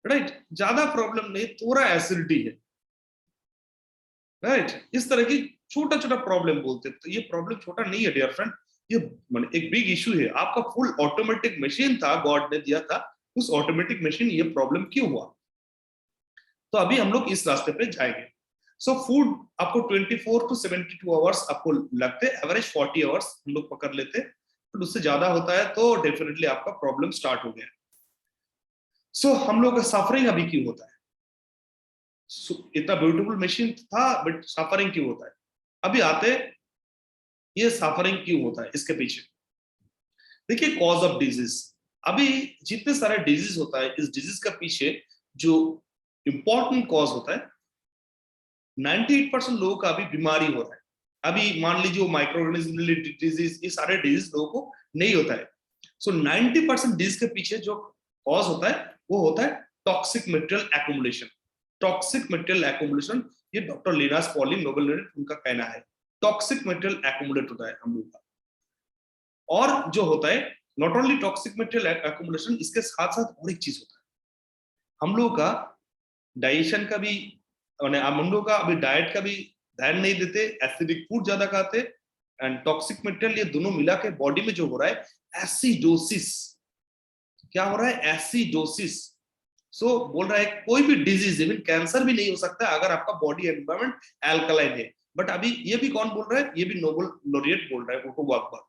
राइट, ज्यादा प्रॉब्लम नहीं, थोड़ा एसिडिटी है, राइट, इस तरह की छोटा छोटा प्रॉब्लम बोलते हैं। तो ये प्रॉब्लम छोटा नहीं है डियर फ्रेंड, ये एक बिग इशू है। आपका फुल ऑटोमेटिक मशीन था, गॉड ने दिया था, उस ऑटोमेटिक मशीन ये प्रॉब्लम क्यों हुआ? तो अभी हम लोग इस रास्ते पे जाएंगे। सो फूड आपको 24 टू 72 आवर्स आपको लगते, एवरेज 40 आवर्स हम लोग पकड़ लेते, तो उससे ज्यादा होता है तो डेफिनेटली आपका प्रॉब्लम स्टार्ट हो गया। सो हम लोग का सफरिंग अभी क्यों होता है? इतना ब्यूटीफुल मशीन था बट सफरिंग क्यों होता है? अभी आते, ये सफरिंग क्यों होता है इसके पीछे। देखिए कॉज ऑफ डिजीज, अभी जितने सारे डिजीज होता है, इस डिजीज का पीछे जो इंपॉर्टेंट कॉज होता है, 98% लोगों का अभी बीमारी हो रहा है। अभी मान लीजिए माइक्रो ऑर्गेनिज्म रिलेटेड डिजीज, ये सारे डिजीज लोगों को नहीं होता है। सो 90% डिजीज के पीछे जो कॉज होता है वो होता है toxic material accumulation. Toxic material accumulation, ये डॉक्टर लिनास पॉलिंग, नोबेल laureate, उनका कहना है, टॉक्सिक मटेरियल एक्युमुलेट होता है हम लोग का। और जो होता है not only toxic material accumulation, इसके साथ साथ और एक चीज होता है, हम लोग का डाइजेशन का भी, हम लोग का अभी डाइट का भी ध्यान नहीं देते, एसिडिक फूड ज्यादा खाते एंड टॉक्सिक मटेरियल, ये दोनों मिला के बॉडी में जो हो रहा है एसिडोसिस। क्या हो रहा है? एसिडोसिस। सो बोल रहा है कोई भी डिजीज, इवन कैंसर भी नहीं हो सकता अगर आपका बॉडी एनवायरमेंट एल्कलाइन है। बट अभी ये भी कौन बोल रहा है? ये भी नोबेल लॉरिएट बोल रहा है, ओटो वार्बर।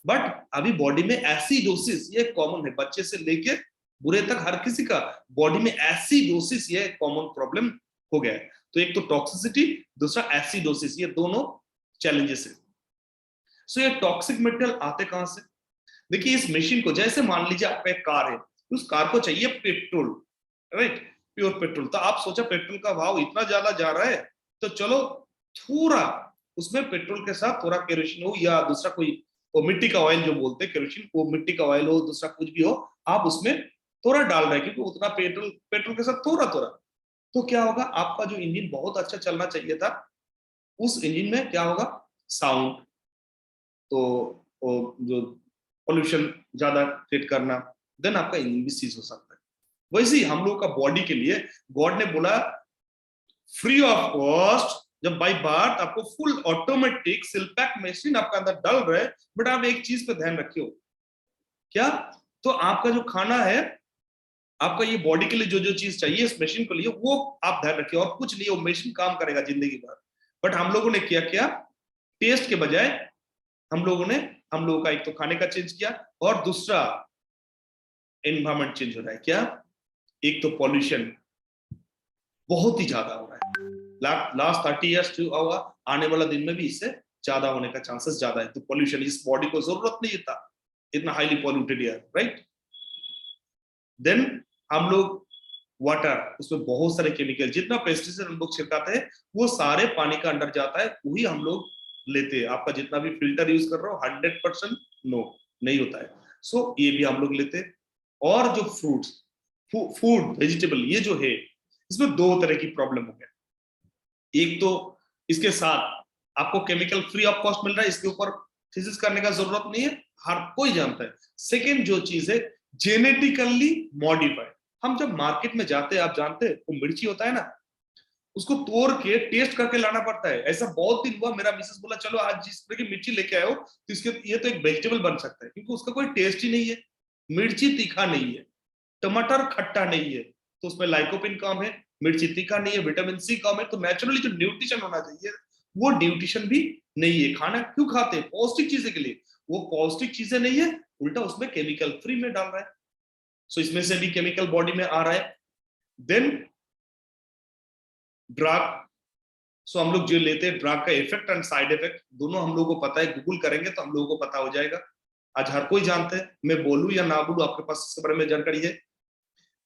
बट अभी बॉडी में एसिडोसिस ये कॉमन है, बच्चे से लेके बुरे तक हर किसी का बॉडी में एसिडोसिस ये कॉमन प्रॉब्लम हो गया है। तो एक तो टॉक्सिसिटी, दूसरा एसिडोसिस, ये दोनों चैलेंजेस है। सो ये टॉक्सिक मटेरियल आते कहां से? देखिए इस मशीन को, जैसे मान लीजिए आपका एक कार है, उस कार को चाहिए पेट्रोल, राइट, प्योर पेट्रोल। तो आप सोचा पेट्रोल का भाव इतना ज्यादा जा रहा है, तो चलो थोड़ा उसमें पेट्रोल के साथ थोड़ा केरोसिन हो या दूसरा कोई, वो मिट्टी का ऑयल जो बोलते हैं केरोसिन, वो मिट्टी का ऑयल हो, दूसरा कुछ भी हो, आप उसमें थोड़ा डाल रहे हैं क्योंकि उतना पेट्रोल पेट्रोल के साथ थोड़ा थोड़ा, तो क्या होगा, आपका जो इंजन बहुत अच्छा चलना चाहिए था, उस इंजन में क्या होगा, साउंड, तो जो पोल्यूशन ज्यादा क्रिएट करना, देन आपका इंजन भी सीज हो सकता है। वैसे ही हम लोगों का बॉडी के लिए गॉड ने बोला फ्री ऑफ कॉस्ट, जब बाई बर्थ आपको फुल ऑटोमेटिक सिलपैक मशीन आपका अंदर डल रहे, बट आप एक चीज पे ध्यान रखियो, क्या, तो आपका जो खाना है, आपका ये बॉडी के लिए जो जो चीज चाहिए इस मशीन के लिए, वो आप ध्यान रखिए, और कुछ नहीं, वो मशीन काम करेगा जिंदगी भर। बट हम लोगों ने किया क्या, टेस्ट के बजाय हम लोगों का एक तो खाने का चेंज किया, और दूसरा एनवायरमेंट चेंज हो रहा है। क्या, एक तो पॉल्यूशन बहुत ही ज्यादा हो रहा है, लास्ट 30 ईयर्स टू हुआ, आने वाला दिन में भी इससे ज्यादा होने का चांसेस ज्यादा है। तो पॉल्यूशन, इस बॉडी को जरूरत नहीं था इतना highly polluted air, right. Then हम लोग वाटर, उसमें बहुत सारे केमिकल, जितना पेस्टिसाइड हम लोग छिड़काते हैं वो सारे पानी का अंदर जाता है, वही हम लोग लेते हैं। आपका जितना भी फिल्टर यूज कर रहे हो 100% नो नहीं होता है, सो ये भी हम लोग लेते हैं। और जो फ्रूट्स, फूड वेजिटेबल ये जो है, इसमें दो तरह की प्रॉब्लम हो गया। एक तो इसके साथ आपको केमिकल फ्री ऑफ कॉस्ट मिल रहा है, इसके ऊपर थीसिस करने का जरूरत नहीं है, हर कोई जानता है। सेकेंड जो चीज है, जेनेटिकली मॉडिफाइड। हम जब मार्केट में जाते हैं, आप जानते हैं वो मिर्ची होता है ना, उसको तोड़ के टेस्ट करके लाना पड़ता है। ऐसा बहुत दिन हुआ, मेरा मिसेस बोला चलो आज जिस तरह की मिर्ची लेके आए हो, तो इसके ये तो एक वेजिटेबल बन सकता है, क्योंकि उसका कोई टेस्ट ही नहीं है। मिर्ची तीखा नहीं है, टमाटर खट्टा नहीं है, तो उसमें लाइकोपिन कम है, मिर्ची तीखा नहीं है, विटामिन सी कम है, तो नेचुरली जो न्यूट्रिशन होना चाहिए वो न्यूट्रिशन भी नहीं है। खाना क्यों खाते हैं, पौष्टिक चीजें के लिए, वो पौष्टिक चीजें नहीं है, उल्टा उसमें केमिकल फ्री में डाल रहा है। सो इसमें से भी केमिकल बॉडी में आ रहा है। देन ड्रग, सो हम लोग जो लेते हैं ड्रग का इफेक्ट एंड साइड इफेक्ट दोनों हम लोगों को पता है, गूगल करेंगे तो हम लोगों को पता हो जाएगा। आज हर कोई जानते हैं, मैं बोलूं या ना बोलूं आपके पास इसके बारे में जानकारी है।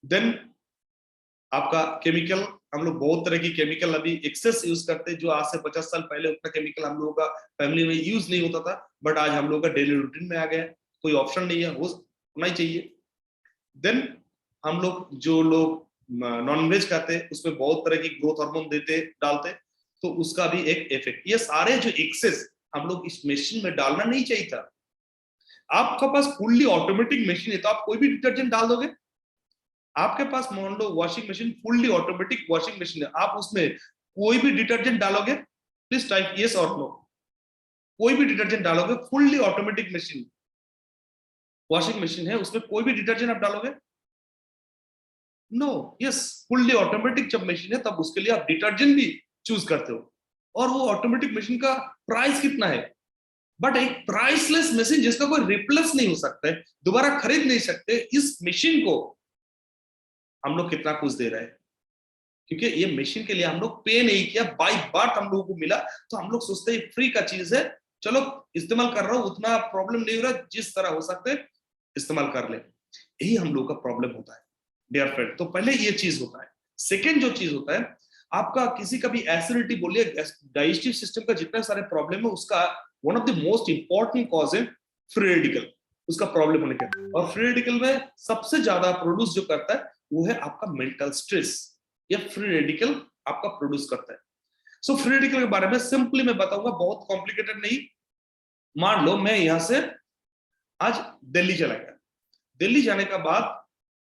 देन आपका केमिकल, हम लोग बहुत तरह की केमिकल अभी एक्सेस यूज करते हैं, जो आज से 50 साल पहले उतना केमिकल हम लोगों का फैमिली में यूज नहीं होता था, बट आज हम लोगों का डेली रूटीन में आ गया, कोई ऑप्शन नहीं है, होना ही चाहिए। देन हम लोग जो लोग नॉनवेज खाते हैं उसमें बहुत तरह की ग्रोथ हार्मोन देते डालते, तो उसका भी एक इफेक्ट। ये सारे जो एक्सेस हम लोग इस मशीन में डालना नहीं चाहिए था। आपके पास फुल्ली ऑटोमेटिक मशीन है, तो आप कोई भी डिटर्जेंट डाल दोगे। आपके पास मान लो washing machine, fully automatic washing machine है, आप उसमें कोई भी डिटर्जेंट डालोगे, प्लीज टाइप यस और नो, कोई भी डिटर्जेंट डालोगे, fully automatic machine washing machine है, उसमें कोई भी डिटर्जेंट आप डालोगे, नो, यस, फुल्ली ऑटोमेटिक जब मशीन है तब उसके लिए आप डिटर्जेंट भी चूज करते हो। और वो ऑटोमेटिक मशीन का प्राइस कितना है, बट एक प्राइसलेस मशीन जिसका कोई रिप्लेस नहीं हो सकता है, दोबारा खरीद नहीं सकते, इस मशीन को हम लोग कितना कुछ दे रहे हैं, क्योंकि ये मशीन के लिए हम लोग पे नहीं किया, बाय बर्थ हम लोगों को मिला, तो हम लोग सोचते हैं फ्री का चीज है, चलो इस्तेमाल कर रहा हूं, उतना प्रॉब्लम नहीं हो रहा, जिस तरह हो सकते इस्तेमाल कर ले। यही हम लोग का प्रॉब्लम होता है डियर फ्रेंड। तो पहले ये चीज होता है। सेकेंड जो चीज होता है, आपका किसी का भी एसिडिटी बोलिए, डाइजेस्टिव सिस्टम का जितने सारे प्रॉब्लम है, उसका one of the most important cause है फ्री रेडिकल, उसका प्रॉब्लम होने का। और फ्री रेडिकल में सबसे ज्यादा प्रोड्यूस जो करता है वो है आपका मेंटल स्ट्रेस, या फ्री रेडिकल आपका प्रोड्यूस करता है। सो फ्री रेडिकल के बारे में सिंपली मैं बताऊंगा, बहुत कॉम्प्लिकेटेड नहीं। मान लो मैं यहां से आज दिल्ली चला गया, दिल्ली जाने का बाद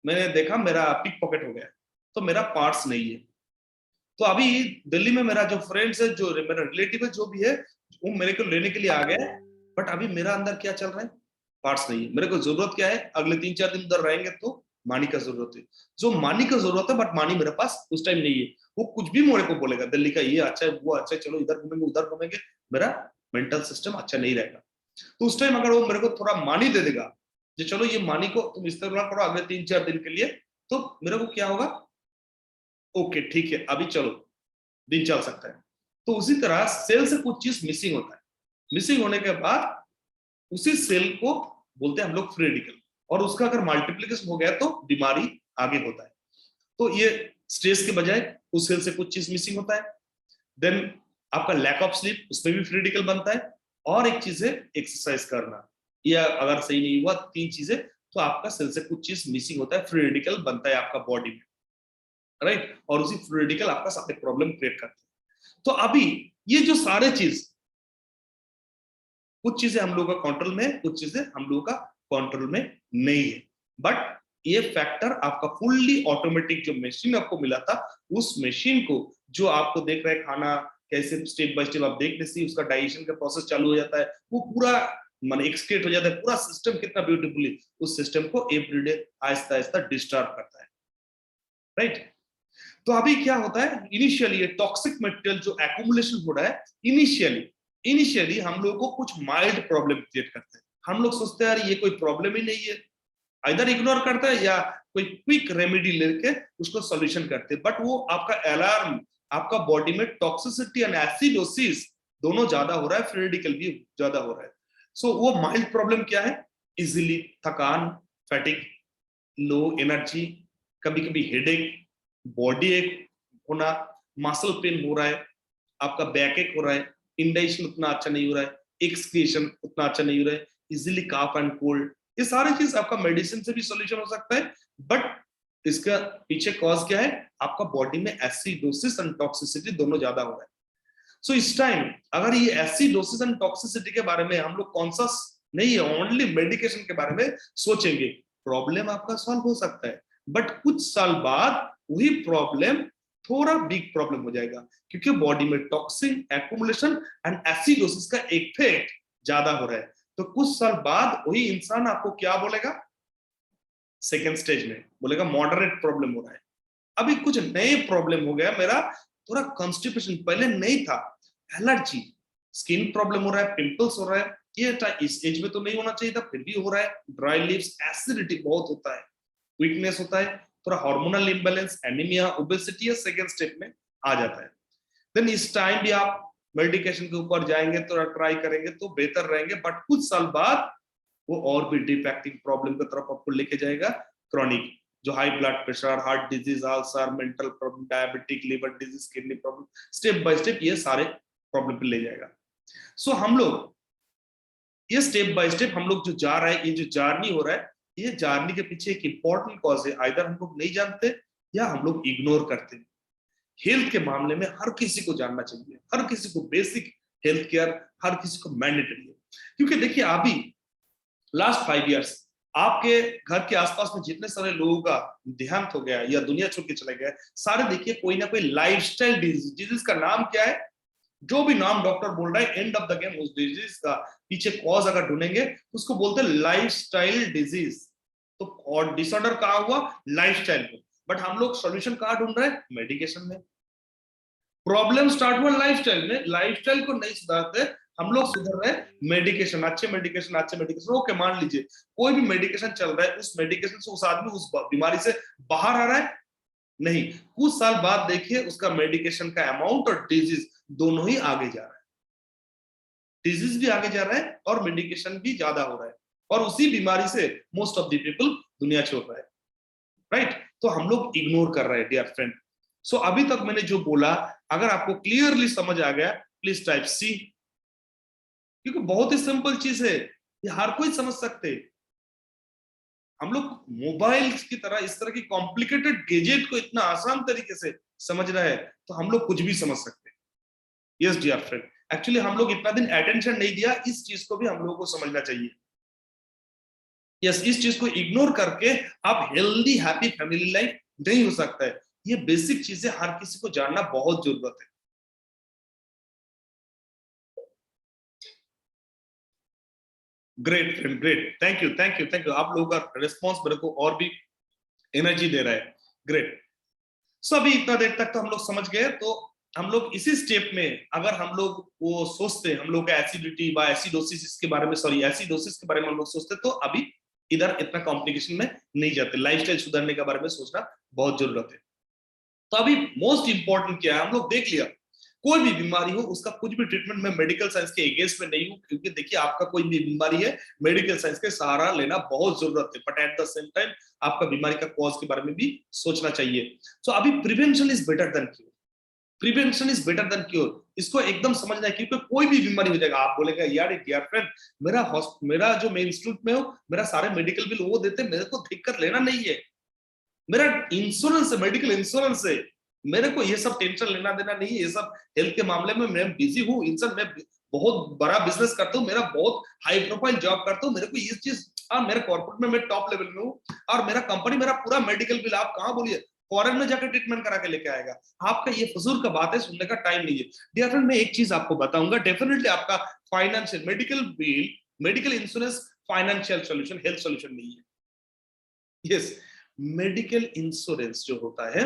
मैंने देखा मेरा पिक पॉकेट हो गया, तो मेरा पार्ट्स नहीं है। तो अभी दिल्ली में मेरा जो फ्रेंड्स है, जो मेरा रिलेटिव है, जो भी है, वो मेरे को लेने के लिए आ गए, बट अभी मेरा अंदर क्या चल रहा है, पार्ट्स नहीं है। मेरे को जरूरत क्या है, अगले 3-4 दिन उधर रहेंगे तो मानी का जरूरत है, जो मानी का जरूरत है, बट मानी मेरे पास उस टाइम नहीं है। वो कुछ भी मेरे को बोलेगा, दिल्ली का ये अच्छा है, वो अच्छा है, चलो इधर घूमेंगे उधर घूमेंगे, मेरा मेंटल सिस्टम अच्छा नहीं रहेगा। तो उस टाइम अगर वो मेरे को थोड़ा मानी दे देगा, जो चलो ये मानी को तुम इस्तेमाल करो अगले 3-4 दिन के लिए, तो मेरे को क्या होगा, ओके ठीक है अभी चलो दिन चल सकता है। तो उसी तरह सेल से कुछ चीज मिसिंग होता है, मिसिंग होने के बाद उसी सेल को बोलते हैं हम लोग फ्री रेडिकल, और उसका अगर मल्टीप्लिकेशन हो गया तो बीमारी आगे होता है। तो ये स्ट्रेस के बजाय उस सेल से कुछ चीज मिसिंग होता है। देन आपका लैक ऑफ स्लीप, उसमें भी फ्री रेडिकल बनता है। और एक चीज है एक्सरसाइज करना, ये अगर सही नहीं हुआ, 3 चीजें तो आपका सेल से कुछ चीज मिसिंग होता है, फ्री रेडिकल बनता है आपका बॉडी में, राइट, और उसी फ्री रेडिकल आपका सारे प्रॉब्लम क्रिएट करते हैं। तो अभी ये जो सारे चीज, कुछ चीजें हम लोगों का कंट्रोल में है, कुछ चीजें हम लोगों का कंट्रोल में नहीं है, बट ये फैक्टर आपका फुल्ली ऑटोमेटिक जो मशीन आपको मिला था, उस मशीन को जो आपको देख रहे हैं खाना कैसे स्टेप बाय स्टेप आप देखने से उसका डाइजेशन का प्रोसेस चालू हो जाता है, वो पूरा मन एक्सक्रीट हो जाता है, पूरा सिस्टम कितना ब्यूटीफुली उस सिस्टम को एवरीडे आहिस्ता आहिस्ता डिस्टर्ब करता है, राइट। तो अभी क्या होता है, इनिशियली ये टॉक्सिक मटेरियल जो एक्यूमुलेशन हो रहा है, इनिशियली हम लोगों को कुछ माइल्ड प्रॉब्लम क्रिएट करते हैं। हम लोग सोचते हैं यार ये कोई प्रॉब्लम ही नहीं है, इधर इग्नोर करता है या कोई क्विक रेमेडी लेके उसको सॉल्यूशन करते हैं, बट वो आपका अलार्म, आपका बॉडी में टॉक्सिसिटी एंड एसिडोसिस दोनों ज्यादा हो रहा है, फ्री रेडिकल भी ज्यादा हो रहा है। सो वो माइल्ड प्रॉब्लम क्या है, इजिली थकान, फैटिक, लो एनर्जी, कभी कभी हेडेक, बॉडी एक होना, मसल पेन हो रहा है, आपका बैक एक हो रहा है, इंडाइजेशन उतना अच्छा नहीं हो रहा है, एक्सक्रीशन उतना अच्छा नहीं हो रहा है, इजिली काफ एंड कोल्ड, ये सारी चीज आपका मेडिसिन से भी सॉल्यूशन हो सकता है, बट इसका पीछे कॉज क्या है, आपका बॉडी में एसिडोसिस एंड टॉक्सिसिटी दोनों ज्यादा हो रहा है। सो इस टाइम अगर ये एसिडोसिस एंड टॉक्सिसिटी के बारे में हम लोग कॉन्शियस नहीं है, ओनली मेडिकेशन के बारे में सोचेंगे, प्रॉब्लम आपका सॉल्व हो सकता है, बट कुछ साल बाद वही प्रॉब्लम थोड़ा बिग प्रॉब्लम हो जाएगा, क्योंकि बॉडी में टॉक्सिन एक्यूमुलेशन एंड एसिडोसिस का इफेक्ट ज्यादा हो रहा है। तो कुछ साल बाद वही इंसान आपको क्या बोलेगा, सेकेंड स्टेज में बोलेगा मॉडरेट प्रॉब्लम हो रहा है, अभी कुछ नए प्रॉब्लम हो गया, मेरा थोड़ा कॉन्स्टिपेशन पहले नहीं था, एलर्जी, स्किन प्रॉब्लम हो रहा है, पिंपल्स हो रहा है, ये इस एज में तो नहीं होना चाहिए था फिर भी हो रहा है, ड्राई लिप्स, एसिडिटी बहुत होता है, वीकनेस होता है, थोड़ा hormonal imbalance, anaemia, obesity second step में आ जाता है। देन इस टाइम भी आप मेडिकेशन के ऊपर जाएंगे, थोड़ा ट्राई करेंगे तो बेहतर रहेंगे, बट कुछ साल बाद वो और भी डिफेक्टिंग प्रॉब्लम की तरफ आपको लेके जाएगा, क्रॉनिक, जो high blood pressure, heart disease, ulcer, mental problem, diabetic, liver disease, kidney problem, step by step ये सारे प्रॉब्लम पे ले जाएगा। सो हम लोग ये स्टेप बाय स्टेप हम लोग जो जा रहे हैं, ये जो जर्नी हो रहा है, ये जर्नी के पीछे एक इंपॉर्टेंट कॉज है, आइदर हम लोग नहीं जानते या हम लोग इग्नोर करते हैं। हेल्थ के मामले में हर किसी को जानना चाहिए, हर किसी को बेसिक हेल्थ केयर हर किसी को मैंडेटरी है, क्योंकि देखिए अभी लास्ट 5 इयर्स आपके घर के आसपास में जितने सारे लोगों का देहांत हो गया या दुनिया छोड़ के चले गए, सारे देखिए कोई ना कोई लाइफस्टाइल डिजीज का नाम क्या है, जो भी नाम डॉक्टर बोल रहा है, एंड ऑफ द गेम उस डिजीज का पीछे कॉज अगर ढूंढेंगे तो उसको बोलते हैं लाइफस्टाइल डिजीज। तो और डिसऑर्डर कहाँ हुआ, लाइफस्टाइल में, बट हम लोग सॉल्यूशन कहाँ ढूंढ रहे हैं, मेडिकेशन में। प्रॉब्लम स्टार्ट हुआ लाइफस्टाइल में, लाइफस्टाइल को नहीं सुधारते, हम लोग सुधर रहे हैं मेडिकेशन, अच्छे मेडिकेशन। ओके, मान लीजिए कोई भी मेडिकेशन चल रहा है, उस मेडिकेशन से उस आदमी उस बीमारी से बाहर आ रहा है, नहीं, कुछ साल बाद देखिए उसका मेडिकेशन का अमाउंट और डिजीज दोनों ही आगे जा रहा है, डिजीज भी आगे जा रहा है और मेडिकेशन भी ज्यादा हो रहा है, और उसी बीमारी से मोस्ट ऑफ द पीपल दुनिया छोड़ रहा है, राइट। तो हम लोग इग्नोर कर रहे हैं डियर फ्रेंड। सो अभी तक मैंने जो बोला, अगर आपको क्लियरली समझ आ गया, प्लीज टाइप सी, क्योंकि बहुत ही सिंपल चीज है, ये हर कोई समझ सकते। हम लोग मोबाइल की तरह इस तरह की कॉम्प्लिकेटेड गैजेट को इतना आसान तरीके से समझ रहे हैं, तो हम लोग कुछ भी समझ सकते हैं। यस डियर फ्रेंड, एक्चुअली हम लोग इतना दिन अटेंशन नहीं दिया, इस चीज को भी हम लोगों को समझना चाहिए। यस, इस चीज को इग्नोर करके आप हेल्दी हैप्पी फैमिली लाइफ नहीं हो सकता है, ये बेसिक चीजें हर किसी को जानना बहुत जरूरत है। Great friend, great, thank you thank you thank you, आप लोगों का रिस्पॉन्स मेरे को और भी एनर्जी दे रहा है, ग्रेट। सो अभी इतना देर तक तो हम लोग समझ गए, तो हम लोग इसी स्टेप में अगर हम लोग वो सोचते, हम लोग का एसिडिटी व एसिडोसिस इसके बारे में, सॉरी एसिडोसिस के बारे में हम लोग सोचते, तो अभी इधर इतना कॉम्प्लिकेशन में नहीं जाते, लाइफस्टाइल सुधारने के बारे में सोचना बहुत जरूरत है। तो अभी मोस्ट इंपॉर्टेंट क्या है, हम लोग देख लिया, कोई भी बीमारी हो उसका कुछ भी ट्रीटमेंट में मेडिकल साइंस के अगेंस्ट में नहीं हूं, क्योंकि देखिए आपका कोई भी बीमारी है, मेडिकल साइंस के सहारा लेना बहुत जरूरत है, but at the same time आपका बीमारी का कॉज के बारे में भी सोचना चाहिए। सो अभी prevention is better than cure, prevention is better than cure, इसको एकदम समझना है, क्योंकि कोई भी बीमारी हो जाएगा, आप बोलेगा यार डियर फ्रेंड, मेरा जो मैं इंस्टीट्यूट में हूँ, मेरा सारे मेडिकल बिल वो देते, मेरे को दिक्कत लेना नहीं है, मेरा इंश्योरेंस है, मेडिकल इंश्योरेंस है, मेरे को ये सब टेंशन लेना देना नहीं है, ये सब हेल्थ के मामले में मैं बिजी हूँ, इंसान, मैं बहुत बड़ा बिजनेस करता हूँ, मेरा बहुत हाई प्रोफाइल जॉब करता हूँ, मेरे को ये चीज, मेरे कॉर्पोरेट में मैं टॉप लेवल में हूँ, और मेरा कंपनी मेरा पूरा मेडिकल बिल, आप कहाँ बोलिए फॉरेन में जाकर ट्रीटमेंट करा के लेके आएगा, आपका ये फजूल का बात है, सुनने का टाइम नहीं है। डियर फ्रेंड, मैं एक चीज आपको बताऊंगा, डेफिनेटली आपका financial medical bill, medical insurance financial solution, health solution नहीं है। यस, मेडिकल इंश्योरेंस जो होता है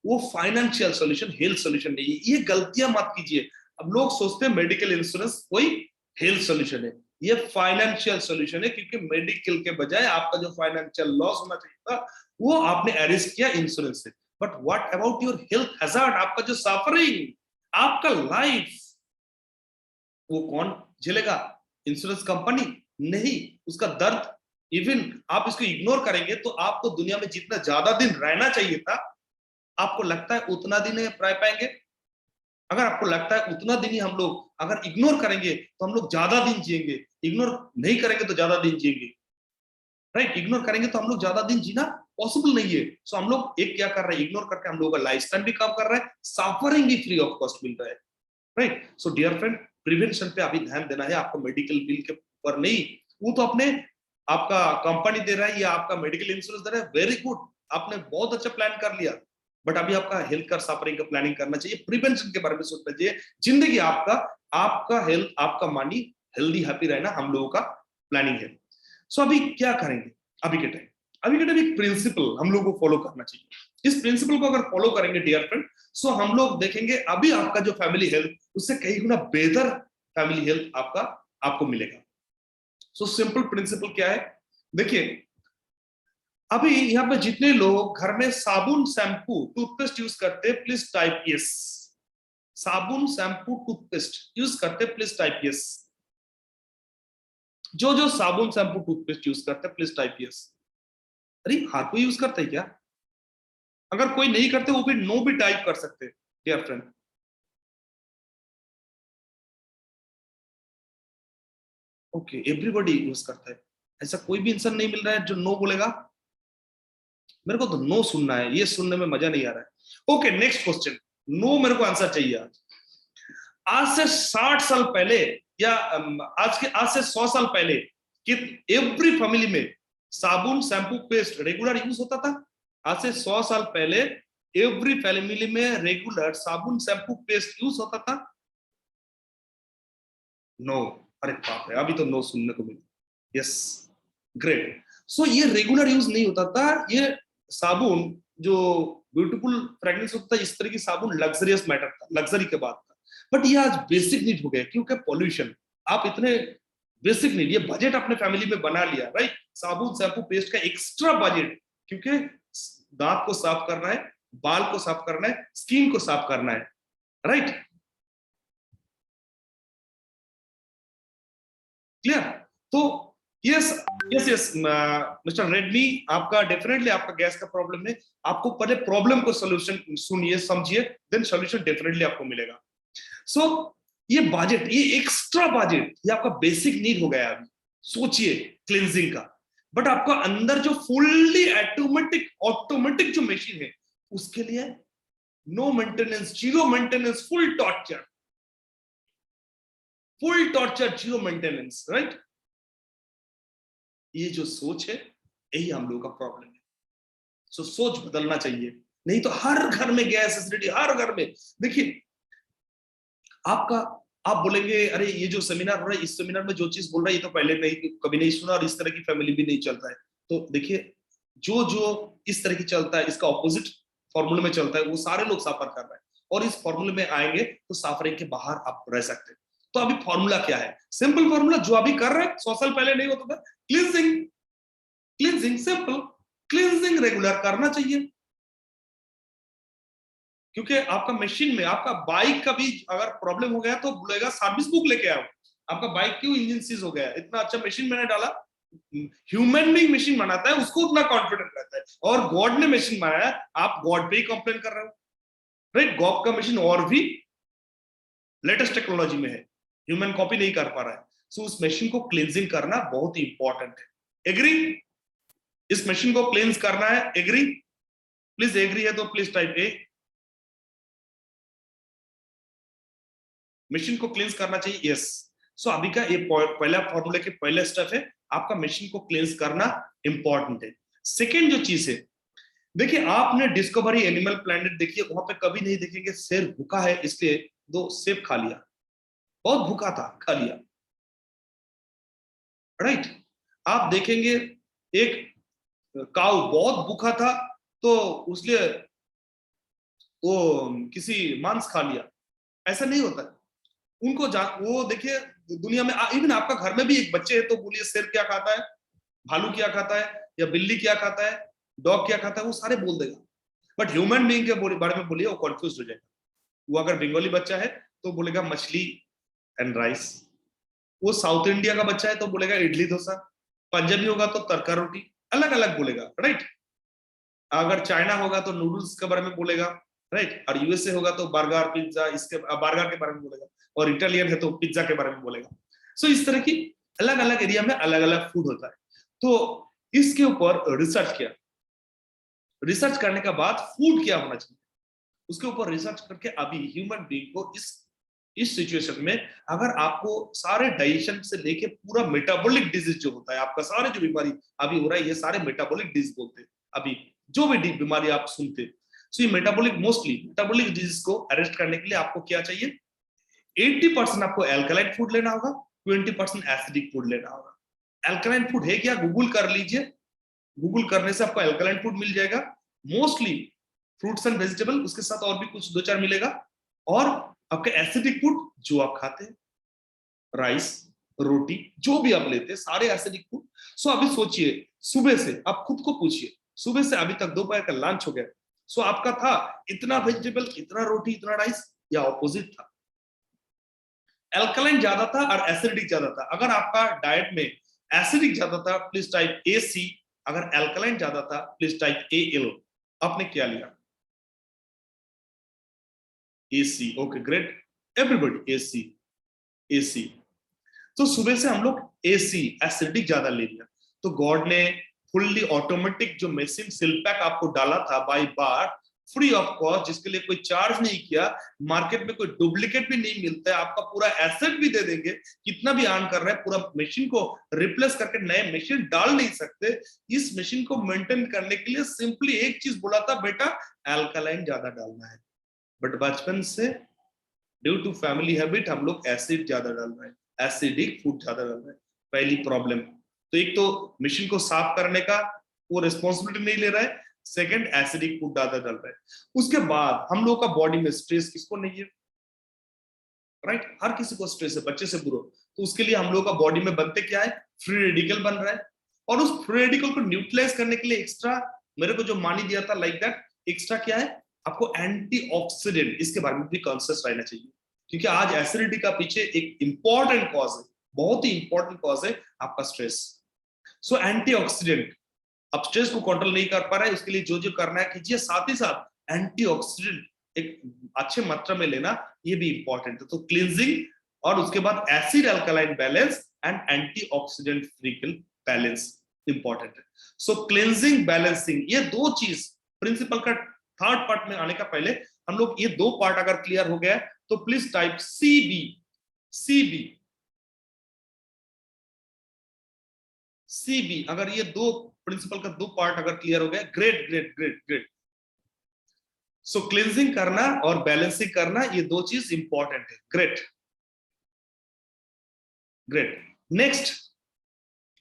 वो फाइनेंशियल सोल्यूशन, हेल्थ सोल्यूशन नहीं है, ये गलतियां मत कीजिए। अब लोग सोचते हैं मेडिकल इंश्योरेंस कोई हेल्थ सोल्यूशन है, ये फाइनेंशियल सोल्यूशन है, क्योंकि मेडिकल के बजाय आपका जो फाइनेंशियल लॉस होना चाहिए था वो आपने अरेस्ट किया इंश्योरेंस से। But what about your health hazard, आपका जो सफरिंग, आपका लाइफ, वो कौन झेलेगा? इंश्योरेंस कंपनी नहीं, उसका दर्द इवन आप इसको इग्नोर करेंगे तो आपको दुनिया में जितना ज्यादा दिन रहना चाहिए था, आपको लगता है उतना दिन रह पाएंगे? अगर आपको लगता है उतना दिन ही हम लोग अगर इग्नोर करेंगे तो हम लोग ज्यादा दिन जिएंगे, इग्नोर नहीं करेंगे तो ज्यादा दिन जिएंगे, राइट? इग्नोर करेंगे तो हम लोग ज्यादा दिन जीना पॉसिबल नहीं है। सो हम लोग एक क्या कर रहे हैं, इग्नोर करके हम लोगों का लाइफ स्टाइल भी कम कर रहा है, सफरिंग भी फ्री ऑफ कॉस्ट मिल रहा है, right? So dear friend, prevention पे अभी ध्यान देना है, आपको मेडिकल बिल के ऊपर नहीं, वो तो अपने आपका कंपनी दे रहा है या आपका मेडिकल इंश्योरेंस दे रहा है, वेरी गुड, आपने बहुत अच्छा प्लान कर लिया, बट अभी आपका हेल्थ का सफरिंग का प्लानिंग करना चाहिए, प्रिवेंशन के बारे में सोचना चाहिए। जिंदगी आपका, आपका हेल्थ, आपका मनी, हेल्दी हैप्पी रहना हम लोगों का प्लानिंग है। सो अभी क्या करेंगे? अभी के टाइम एक प्रिंसिपल हम लोगों को फॉलो करना चाहिए। इस प्रिंसिपल को अगर फॉलो करेंगे डियर फ्रेंड, सो हम लोग देखेंगे अभी आपका जो फैमिली हेल्थ, उससे कई गुना बेहतर फैमिली हेल्थ आपका आपको मिलेगा। सो सिंपल प्रिंसिपल क्या है, देखिए अभी यहाँ पे जितने लोग घर में साबुन, शैम्पू, टूथपेस्ट यूज करते हैं, प्लीज टाइप यस। साबुन, शैम्पू, टूथपेस्ट यूज करते हैं, प्लीज टाइप यस। जो जो साबुन, शैम्पू, टूथपेस्ट यूज करते हैं, प्लीज टाइप यस। अरे हर कोई यूज करता है क्या? अगर कोई नहीं करते वो भी नो भी टाइप कर सकते हैं dear friend. Okay, everybody use करता है, ऐसा कोई भी इंसान नहीं मिल रहा है जो नो बोलेगा? मेरे को तो नो सुनना है, ये सुनने में मजा नहीं आ रहा है। ओके, नेक्स्ट क्वेश्चन, नो मेरे को आंसर चाहिए आज। आज से 60 साल पहले या आज से 100 साल पहले कि एवरी फैमिली में साबुन, शैम्पू, पेस्ट रेगुलर यूज होता था? आज से 100 साल पहले एवरी फैमिली में रेगुलर साबुन, शैम्पू, पेस्ट यूज होता था? नो। अरे बाप रे, अभी तो नो सुनने को मिला। Yes, great. सो ये रेगुलर यूज नहीं होता था, ये साबुन जो ब्यूटीफुल फ्रेग्रेंस होता था, इस तरह की साबुन लग्जरियस मैटर था, लग्जरी के बाद था। बट ये आज बेसिक नीड हो गया, क्योंकि पॉल्यूशन, आप इतने बेसिक नीड, ये बजट अपने फैमिली में बना लिया, राइट? साबुन, शैम्पू, पेस्ट का एक्स्ट्रा बजट, क्योंकि दांत को साफ करना है, बाल को साफ करना है, स्किन को साफ करना है, राइट? क्लियर? तो yes, yes, yes mister Reddy, आपका डेफिनेटली आपका गैस का प्रॉब्लम है, आपको पहले प्रॉब्लम को सोल्यूशन सुनिए, समझिए, देन सोल्यूशन डेफिनेटली आपको मिलेगा। सो ये बजट, ये एक्स्ट्रा बजट, ये आपका बेसिक नीड हो गया। अभी सोचिए क्लींजिंग का, बट आपका अंदर जो फुल्ली ऑटोमेटिक जो मशीन है, उसके लिए no maintenance, zero maintenance, full torture, zero maintenance, right? ये जो सोच है, यही हम लोगों का प्रॉब्लम है। सो सोच बदलना चाहिए, नहीं तो हर घर में गैस एसिडिटी, हर घर में। देखिए आपका, आप बोलेंगे अरे ये जो सेमिनार हो रहा है, इस सेमिनार में जो चीज बोल रहा है ये तो पहले नहीं, कभी नहीं सुना, और इस तरह की फैमिली भी नहीं चलता है। तो देखिए जो जो इस तरह की चलता है, इसका ऑपोजिट फॉर्मूले में चलता है, वो सारे लोग सफर कर रहे हैं, और इस फॉर्मूले में आएंगे तो सफरिंग के बाहर आप रह सकते हैं। तो अभी फॉर्मूला क्या है? सिंपल फॉर्मूला जो अभी कर रहे हैं, 100 साल पहले नहीं होता था। Cleansing, cleansing, simple cleansing regular करना चाहिए, क्योंकि आपका मशीन में, आपका बाइक का भी अगर प्रॉब्लम हो गया तो बोलेगा सर्विस बुक लेके आओ, आपका बाइक क्यों इंजन सीज हो गया, इतना अच्छा मशीन मैंने डाला। ह्यूमन भी मशीन बनाता है, उसको उतना कॉन्फिडेंट रहता है, और गॉड ने मशीन बनाया, आप गॉड पे ही कंप्लेन कर रहे हो, राइट? गॉड का मशीन और भी लेटेस्ट टेक्नोलॉजी में है, ह्यूमन कॉपी नहीं कर पा रहा है। सो उस मशीन को क्लींजिंग करना बहुत ही इंपॉर्टेंट है। एग्री? इस मशीन को क्लींस करना है, एग्री? प्लीज एग्री है तो प्लीज टाइप ए। मशीन को क्लींस करना चाहिए, यस। सो अभी का ये पहला फॉर्मूले के पहले स्टेप है, आपका मशीन को क्लींस करना इंपॉर्टेंट है। सेकेंड जो चीज है, देखिए आपने डिस्कवरी एनिमल प्लैनेट देखिए, वहां पे कभी नहीं देखेंगे शेर भूखा है इसलिए 2 सेब खा लिया, बहुत भूखा था खा लिया, राइट? आप देखेंगे एक काऊ बहुत भूखा था तो उसने वो किसी मांस खा लिया, ऐसा नहीं होता। उनको वो देखिए दुनिया में इवन आपका घर में भी एक बच्चे है तो बोलिए शेर क्या खाता है, भालू क्या खाता है, या बिल्ली क्या खाता है, डॉग क्या खाता है, वो सारे बोल देगा। बट ह्यूमन बीइंग के बारे में बोलिए वो कंफ्यूज हो जाएगा। वो अगर बंगाली बच्चा है तो बोलेगा मछली एंड राइस, वो साउथ इंडिया का बच्चा है तो बोलेगा इडली डोसा, पंजाबी होगा तो तड़का रोटी, अलग अलग बोलेगा, राइट? अगर चाइना होगा तो नूडल्स के बारे में बोलेगा, राइट? और यूएसए होगा तो बर्गर पिज्जा, इसके बर्गर के बारे में बोलेगा, और इटालियन है तो पिज्जा के बारे में बोलेगा। सो इस तरह की अलग अलग एरिया में अलग अलग फूड होता है। तो इसके ऊपर रिसर्च किया, रिसर्च करने के बाद फूड क्या होना चाहिए उसके ऊपर रिसर्च करके अभी ह्यूमन बीइंग को इस सिचुएशन में, अगर आपको सारे डाइजेशन से लेके पूरा मेटाबॉलिक डिजीज जो होता है, आपका सारे जो बीमारी अभी हो रहा है ये सारे मेटाबॉलिक डिजीज बोलते हैं। अभी जो भी बीमारी आप सुनते हैं, सो ये मेटाबॉलिक मोस्टली मेटाबॉलिक डिजीज को अरेस्ट करने के लिए आपको क्या चाहिए? 80% आपको एल्कलाइन फूड लेना होगा, 20% एसिडिक फूड लेना होगा। एल्कलाइन फूड है क्या? गूगल कर लीजिए, गूगल करने से आपको एल्कलाइन फूड मिल जाएगा। मोस्टली फ्रूट्स एंड वेजिटेबल, उसके साथ और भी कुछ 2-4 मिलेगा। और आपके एसिडिक फूड जो आप खाते हैं, राइस, रोटी, जो भी आप लेते हैं सारे एसिडिक फूड। सो अभी सोचिए, सुबह से आप खुद को पूछिए, सुबह से अभी तक दोपहर का लंच हो गया, सो आपका था इतना वेजिटेबल, इतना रोटी, इतना राइस, या ऑपोजिट था? एल्कलाइन ज्यादा था और एसिडिक ज्यादा था। अगर आपका डाइट में एसिडिक ज्यादा था प्लीज टाइप ए सी, अगर एल्कलाइन ज्यादा था प्लीज टाइप ए एल। आपने क्या लिया? AC, okay great, everybody AC, AC. तो सुबह से हम लोग एसी एसिडिक ज्यादा ले लिया, तो गॉड ने फुल्ली ऑटोमेटिक जो मेसिन सिलपैक आपको डाला था बाय बार, फ्री ऑफ कॉस्ट, जिसके लिए कोई चार्ज नहीं किया, मार्केट में कोई डुप्लीकेट भी नहीं मिलता है, आपका पूरा एसेट भी दे देंगे, कितना भी अर्न कर रहे हैं, पूरा मशीन को रिप्लेस करके नए मशीन डाल नहीं सकते। इस मशीन को मेंटेन करने के लिए सिंपली एक चीज बोला था, बेटा एल्कलाइन ज्यादा डालना है। बट बचपन से ड्यू टू फैमिली हैबिट हम लोग एसिड ज्यादा डाल रहे हैं, एसिडिक फूड ज्यादा डाल रहे हैं। पहली प्रॉब्लम तो एक तो मशीन को साफ करने का वो रिस्पॉन्सिबिलिटी नहीं ले रहा है, सेकंड एसिडिक फूड ज्यादा डाल रहा है। उसके बाद हम लोग का बॉडी में स्ट्रेस किसको नहीं है, राइट? हर किसी को स्ट्रेस है, बच्चे से बुरो। तो उसके लिए हम लोग का बॉडी में बनते क्या है? फ्री रेडिकल बन रहा है, और उस फ्री रेडिकल को न्यूट्रलाइज करने के लिए एक्स्ट्रा, मेरे को जो मानी दिया था लाइक दैट, एक्स्ट्रा क्या है? आपको एंटीऑक्सीडेंट, इसके बारे में भी कॉन्शियस रहना चाहिए, क्योंकि आज एसिडिटी का पीछे एक इंपॉर्टेंट कॉज है, बहुत ही इंपॉर्टेंट कॉज है आपका स्ट्रेस। सो एंटीऑक्सीडेंट, अब स्ट्रेस को कंट्रोल नहीं कर पा रहा है, उसके लिए जो जो करना है कीजिए, साथ ही साथ एंटीऑक्सीडेंट एक अच्छे मात्रा में लेना, ये भी इंपॉर्टेंट है। तो क्लींजिंग, और उसके बाद acid alkaline balance and antioxidant free balance important है। सो क्लींजिंग, बैलेंसिंग, ये दो चीज प्रिंसिपल का थर्ड पार्ट में आने का पहले हम लोग ये दो पार्ट अगर क्लियर हो गया तो please type CB, CB, CB. अगर ये दो प्रिंसिपल का दो पार्ट अगर क्लियर हो गया, ग्रेट ग्रेट ग्रेट ग्रेट। सो क्लींजिंग करना और बैलेंसिंग करना, ये दो चीज इंपॉर्टेंट है, ग्रेट ग्रेट। नेक्स्ट,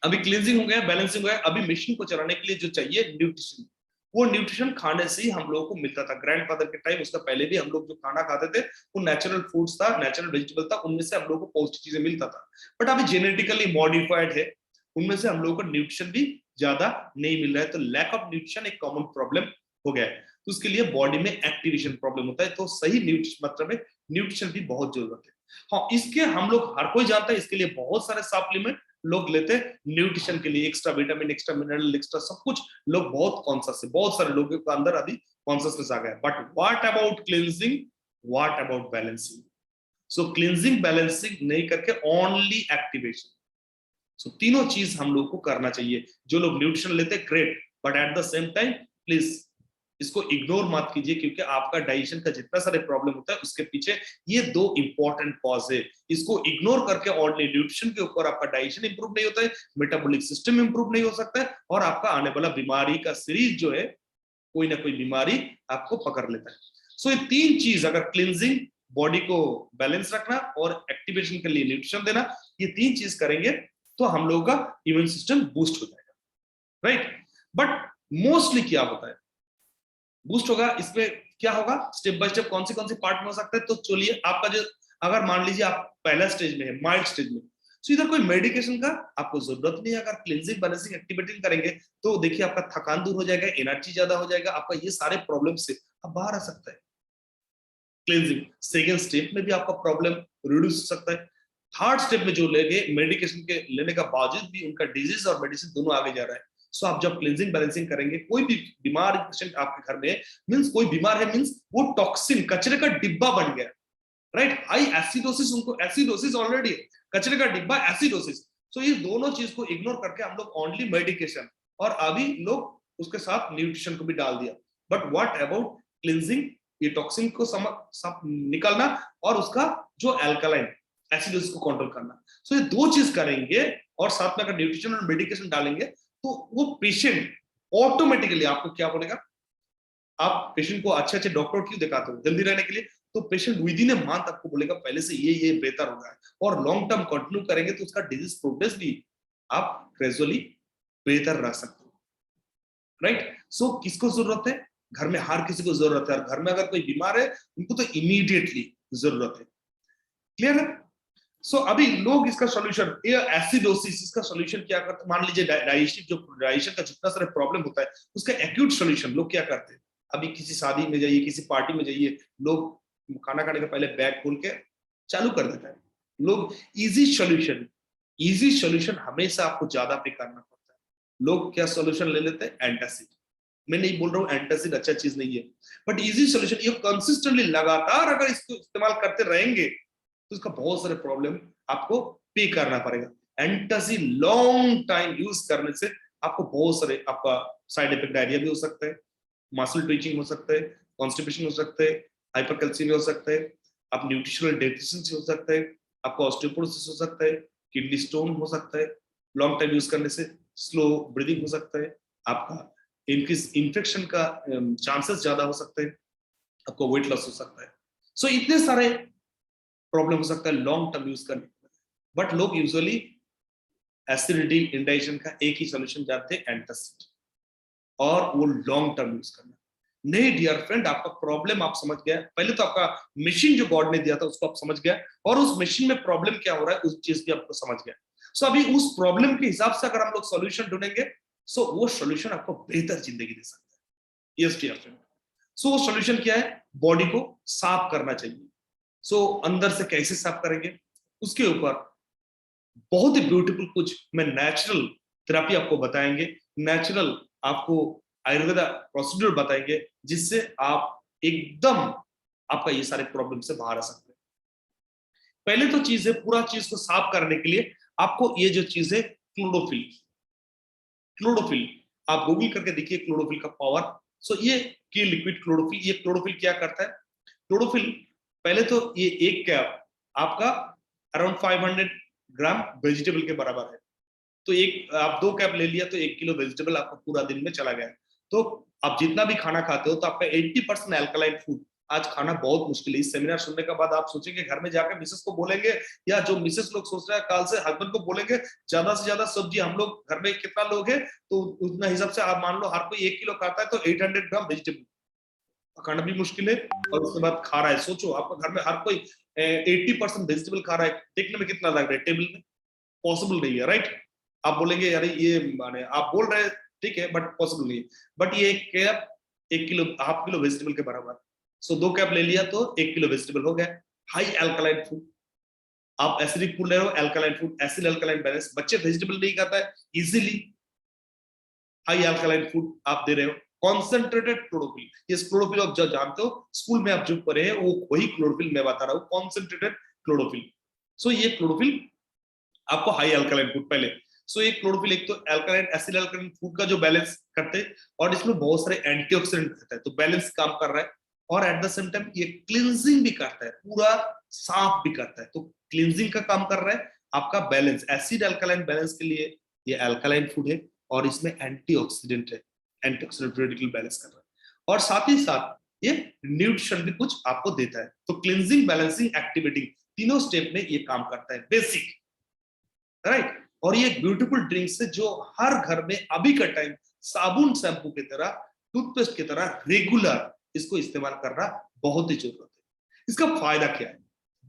अभी क्लींजिंग हो गया, बैलेंसिंग हो गया, अभी मशीन को चलाने के लिए जो चाहिए न्यूट्रिशन, वो न्यूट्रिशन खाने से ही हम लोगों को मिलता था। ग्रैंडफादर के टाइम, उसका पहले भी हम लोग जो खाना खाते थे वो नेचुरल फूड्स था, नेचुरल वेजिटेबल था, उनमें से हम लोग को पौष्टिक चीजें मिलता था। बट अभी जेनेटिकली मॉडिफाइड है, उनमें से हम लोगों को न्यूट्रिशन भी ज्यादा नहीं मिल रहा है, तो लैक ऑफ न्यूट्रिशन एक कॉमन प्रॉब्लम हो गया है। तो उसके लिए बॉडी में एक्टिवेशन प्रॉब्लम होता है, तो सही न्यूट्रिशन मात्रा में न्यूट्रिशन की बहुत जरूरत है। हाँ, इसके हम लोग हर कोई जानता है, इसके लिए बहुत सारे सप्लीमेंट लोग लेते हैं न्यूट्रिशन के लिए, extra vitamin, extra mineral, extra सब कुछ लोग बहुत कॉन्शियस है, बहुत सारे लोगों के अंदर अभी कॉन्शियसनेस आ गया है। But what about cleansing, what about balancing? So cleansing balancing नहीं करके ओनली एक्टिवेशन। सो तीनों चीज हम लोग को करना चाहिए। जो लोग न्यूट्रिशन लेते हैं great, but at the same time please इसको इग्नोर मत कीजिए, क्योंकि आपका डाइजेशन का जितना सारे प्रॉब्लम होता है उसके पीछे ये दो इंपॉर्टेंट कॉज है। इसको इग्नोर करके ओनली न्यूट्रिशन के ऊपर आपका डाइजेशन इंप्रूव नहीं होता है, मेटाबॉलिक सिस्टम इंप्रूव नहीं हो सकता है, और आपका आने वाला बीमारी का सीरीज जो है, कोई ना कोई बीमारी आपको पकड़ लेता है। सो ये तीन चीज, अगर क्लींजिंग, बॉडी को बैलेंस रखना और एक्टिवेशन के लिए न्यूट्रिशन देना, ये तीन चीज करेंगे तो हम लोगों का इम्यून सिस्टम बूस्ट हो जाएगा, राइट। बट मोस्टली क्या होता है, बूस्ट होगा इसमें क्या होगा, स्टेप बाय स्टेप कौन से पार्ट में हो सकता है। तो चलिए आपका जो, अगर मान लीजिए आप पहला स्टेज में है, माइल्ड स्टेज में, तो इधर कोई मेडिकेशन का आपको जरूरत नहीं है। अगर क्लींजिंग बैलेंसिंग एक्टिवेटिंग करेंगे तो देखिए आपका थकान दूर हो जाएगा, एनर्जी ज्यादा हो जाएगा, आपका ये सारे प्रॉब्लम से आप बाहर आ सकता है। क्लींजिंग सेकेंड स्टेप में भी आपका प्रॉब्लम रिड्यूस हो सकता है। थर्ड स्टेप में जो लेंगे मेडिकेशन के लेने का बावजूद भी उनका डिजीज और मेडिसिन दोनों आगे जा रहा है। सो आप जब क्लींजिंग बैलेंसिंग करेंगे, कोई भी बीमार पेशेंट आपके घर में, मींस कोई बीमार है, मींस वो टॉक्सिन कचरे का डिब्बा बन गया, राइट। हाई एसिडोसिस, उनको एसिडोसिस ऑलरेडी है, कचरे का डिब्बा एसिडोसिस। सो ये दोनों चीज को इग्नोर करके हम लोग ओनली मेडिकेशन, और अभी लोग उसके साथ न्यूट्रिशन को भी डाल दिया। बट व्हाट अबाउट क्लींजिंग, ये टॉक्सिन को सब निकलना और उसका जो अल्कलाइन एसिडोसिस को कंट्रोल करना। सो ये दो चीज करेंगे और साथ में अगर न्यूट्रिशन और मेडिकेशन डालेंगे तो वो पेशेंट ऑटोमेटिकली आपको क्या बोलेगा, आप पेशेंट को अच्छे अच्छे डॉक्टर क्यों दिखाते हो, जल्दी रहने के लिए, तो patient with in a month आपको बोलेगा पहले से ये बेहतर हो रहा है। और लॉन्ग टर्म कंटिन्यू करेंगे तो उसका डिजीज प्रोग्रेस भी आप ग्रेजुअली बेहतर रख सकते हो, राइट। सो किसको जरूरत है, घर में हर किसी को जरूरत है, और घर में अगर कोई बीमार है उनको तो इमीडिएटली जरूरत है। क्लियर है। सो अभी लोग इसका सॉल्यूशन, ये एसिडोसिस, इसका सॉल्यूशन क्या करते हैं, मान लीजिए डाइजेशन का जितना सारा प्रॉब्लम होता है उसका एक्यूट सॉल्यूशन लोग क्या करते हैं, अभी किसी शादी में जाइए, किसी पार्टी में जाइए, लोग खाना खाने के पहले बैग खोल के चालू कर देता है। लोग इजी सॉल्यूशन हमेशा आपको ज्यादा पे करना पड़ता है। लोग क्या सॉल्यूशन ले लेते हैं, एंटासिड। मैं नहीं बोल रहा हूँ एंटासिड अच्छा चीज नहीं है, बट इजी सॉल्यूशन, ये कंसिस्टेंटली लगातार अगर इसको इस्तेमाल करते रहेंगे तो इसका बहुत सारे प्रॉब्लम आपको पे करना पड़ेगा। एंटासिड लॉन्ग टाइम यूज करने से आपको बहुत सारे, आपका साइड इफेक्ट डायरिया भी हो सकता है, मसल ट्विचिंग हो सकता है, कॉन्स्टिपेशन हो सकता है, हाइपरकैल्सीमिया हो सकता है, आप न्यूट्रिशनल डेफिशिएंसी हो सकता है, आपको ऑस्टियोपोरोसिस हो सकता है, किडनी स्टोन हो सकता है, लॉन्ग टाइम यूज करने से स्लो ब्रीदिंग हो सकता है, आपका इंक्रीज इन्फेक्शन का चांसेस ज्यादा हो सकते हैं, आपको वेट लॉस हो सकता है। सो इतने सारे प्रॉब्लम हो सकता है लॉन्ग टर्म यूज करने। बट लोग यूजुअली एसिडिटी इंडाइजेशन का एक ही सॉल्यूशन जानते हैं, एंटासिड, और वो लॉन्ग टर्म यूज करना। नहीं डियर फ्रेंड, आपका प्रॉब्लम आप समझ गया, पहले तो आपका मशीन जो गॉड ने दिया था उसको आप समझ गया, और उस मशीन में प्रॉब्लम क्या हो रहा है उस चीज की आपको समझ गया। सो अभी उस प्रॉब्लम के हिसाब से अगर हम लोग सॉल्यूशन ढूंढेंगे, सो वो सॉल्यूशन आपको बेहतर जिंदगी दे सकता है। Yes dear friend. सो वो सॉल्यूशन क्या है, बॉडी को साफ करना चाहिए। सो अंदर से कैसे साफ करेंगे, उसके ऊपर बहुत ही ब्यूटीफुल कुछ मैं नेचुरल थेरेपी आपको बताएंगे, नेचुरल आपको आयुर्वेदा प्रोसीड्यूर बताएंगे, जिससे आप एकदम आपका ये सारे प्रॉब्लम से बाहर आ सकते हैं। पहले तो चीज है, पूरा चीज को साफ करने के लिए आपको ये जो चीज है, क्लोरोफिल, क्लोरोफिल आप गूगल करके देखिए क्लोरोफिल का पावर। सो ये की लिक्विड क्लोरोफिल, ये क्लोरोफिल क्या करता है, क्लोरोफिल पहले तो ये एक कैप आपका अराउंड 500 ग्राम वेजिटेबल के बराबर है। तो एक आप 2 कैप ले लिया तो 1 किलो वेजिटेबल आपका पूरा दिन में चला गया। तो आप जितना भी खाना खाते हो तो आपका 80% अल्कलाइन फूड आज खाना बहुत मुश्किल है। इस सेमिनार सुनने के बाद आप सोचेंगे घर में जाकर मिसेस को बोलेंगे, या जो मिसेस लोग सोच रहे हैं कल से हस्बैंड को बोलेंगे ज्यादा से ज्यादा सब्जी, हम लोग घर में कितना लोग है तो उतना हिसाब से आप मान लो हर कोई 1 किलो खाता है तो 800 ग्राम वेजिटेबल खाना भी मुश्किल है। और उसके बाद खा रहा है, सोचो आपका घर में हर कोई 80% वेजिटेबल खा रहा है, देखने में कितना लग रहा है टेबल में, पॉसिबल नहीं है, राइट। आप बोलेंगे यार ये माने आप बोल रहे हैं ठीक है बट पॉसिबल नहीं है। बट ये एक cap 1 kilo, half kilo vegetable के बराबर। सो 2 कैप ले लिया तो 1 किलो वेजिटेबल हो गया। हाई अल्कलाइन फूड, आप एसिडिक फूड ले रहे हो, alkaline food, acid alkaline balance, बच्चे वेजिटेबल नहीं खाता है इजीली, हाई अल्कलाइन फूड आप दे रहे हो। कॉन्सेंट्रेटेड क्लोरोफिल, इस क्लोरोफिल आप जो जानते हो स्कूल में आप जो पढ़े हैं वो वही क्लोरोफिल मैं बता रहा हूँ, कॉन्सेंट्रेटेड क्लोरोफिल। सो ये क्लोरोफिल आपको हाई अल्कलाइन फूड पहले, सो ये क्लोरोफिल एक तो अल्कलाइन एसिड अल्कलाइन फूड का जो बैलेंस करते हैं, और इसमें बहुत सारे एंटीऑक्सीडेंट रहता है, तो बैलेंस काम कर रहा है, और एट द सेम टाइम ये क्लींजिंग भी करता है, पूरा साफ भी करता है, तो क्लींजिंग का काम कर रहा है आपका बैलेंस, एसिड अल्कलाइन बैलेंस के लिए ये अल्कलाइन फूड है, और इसमें एंटीऑक्सीडेंट है, एंटीऑक्सीडेंट रेडिकल बैलेंस कर रहा है, और साथ ही साथ ये न्यूट्रिशन भी कुछ आपको देता है। तो क्लींजिंग, बैलेंसिंग, एक्टिवेटिंग, तीनों स्टेप में ये काम करता है, बेसिक, राइट। और ये ब्यूटीफुल ड्रिंक्स है जो हर घर में अभी का टाइम साबुन शैम्पू की तरह, टूथपेस्ट की तरह रेगुलर इसको इस्तेमाल करना बहुत ही जरूरत है। इसका फायदा क्या है?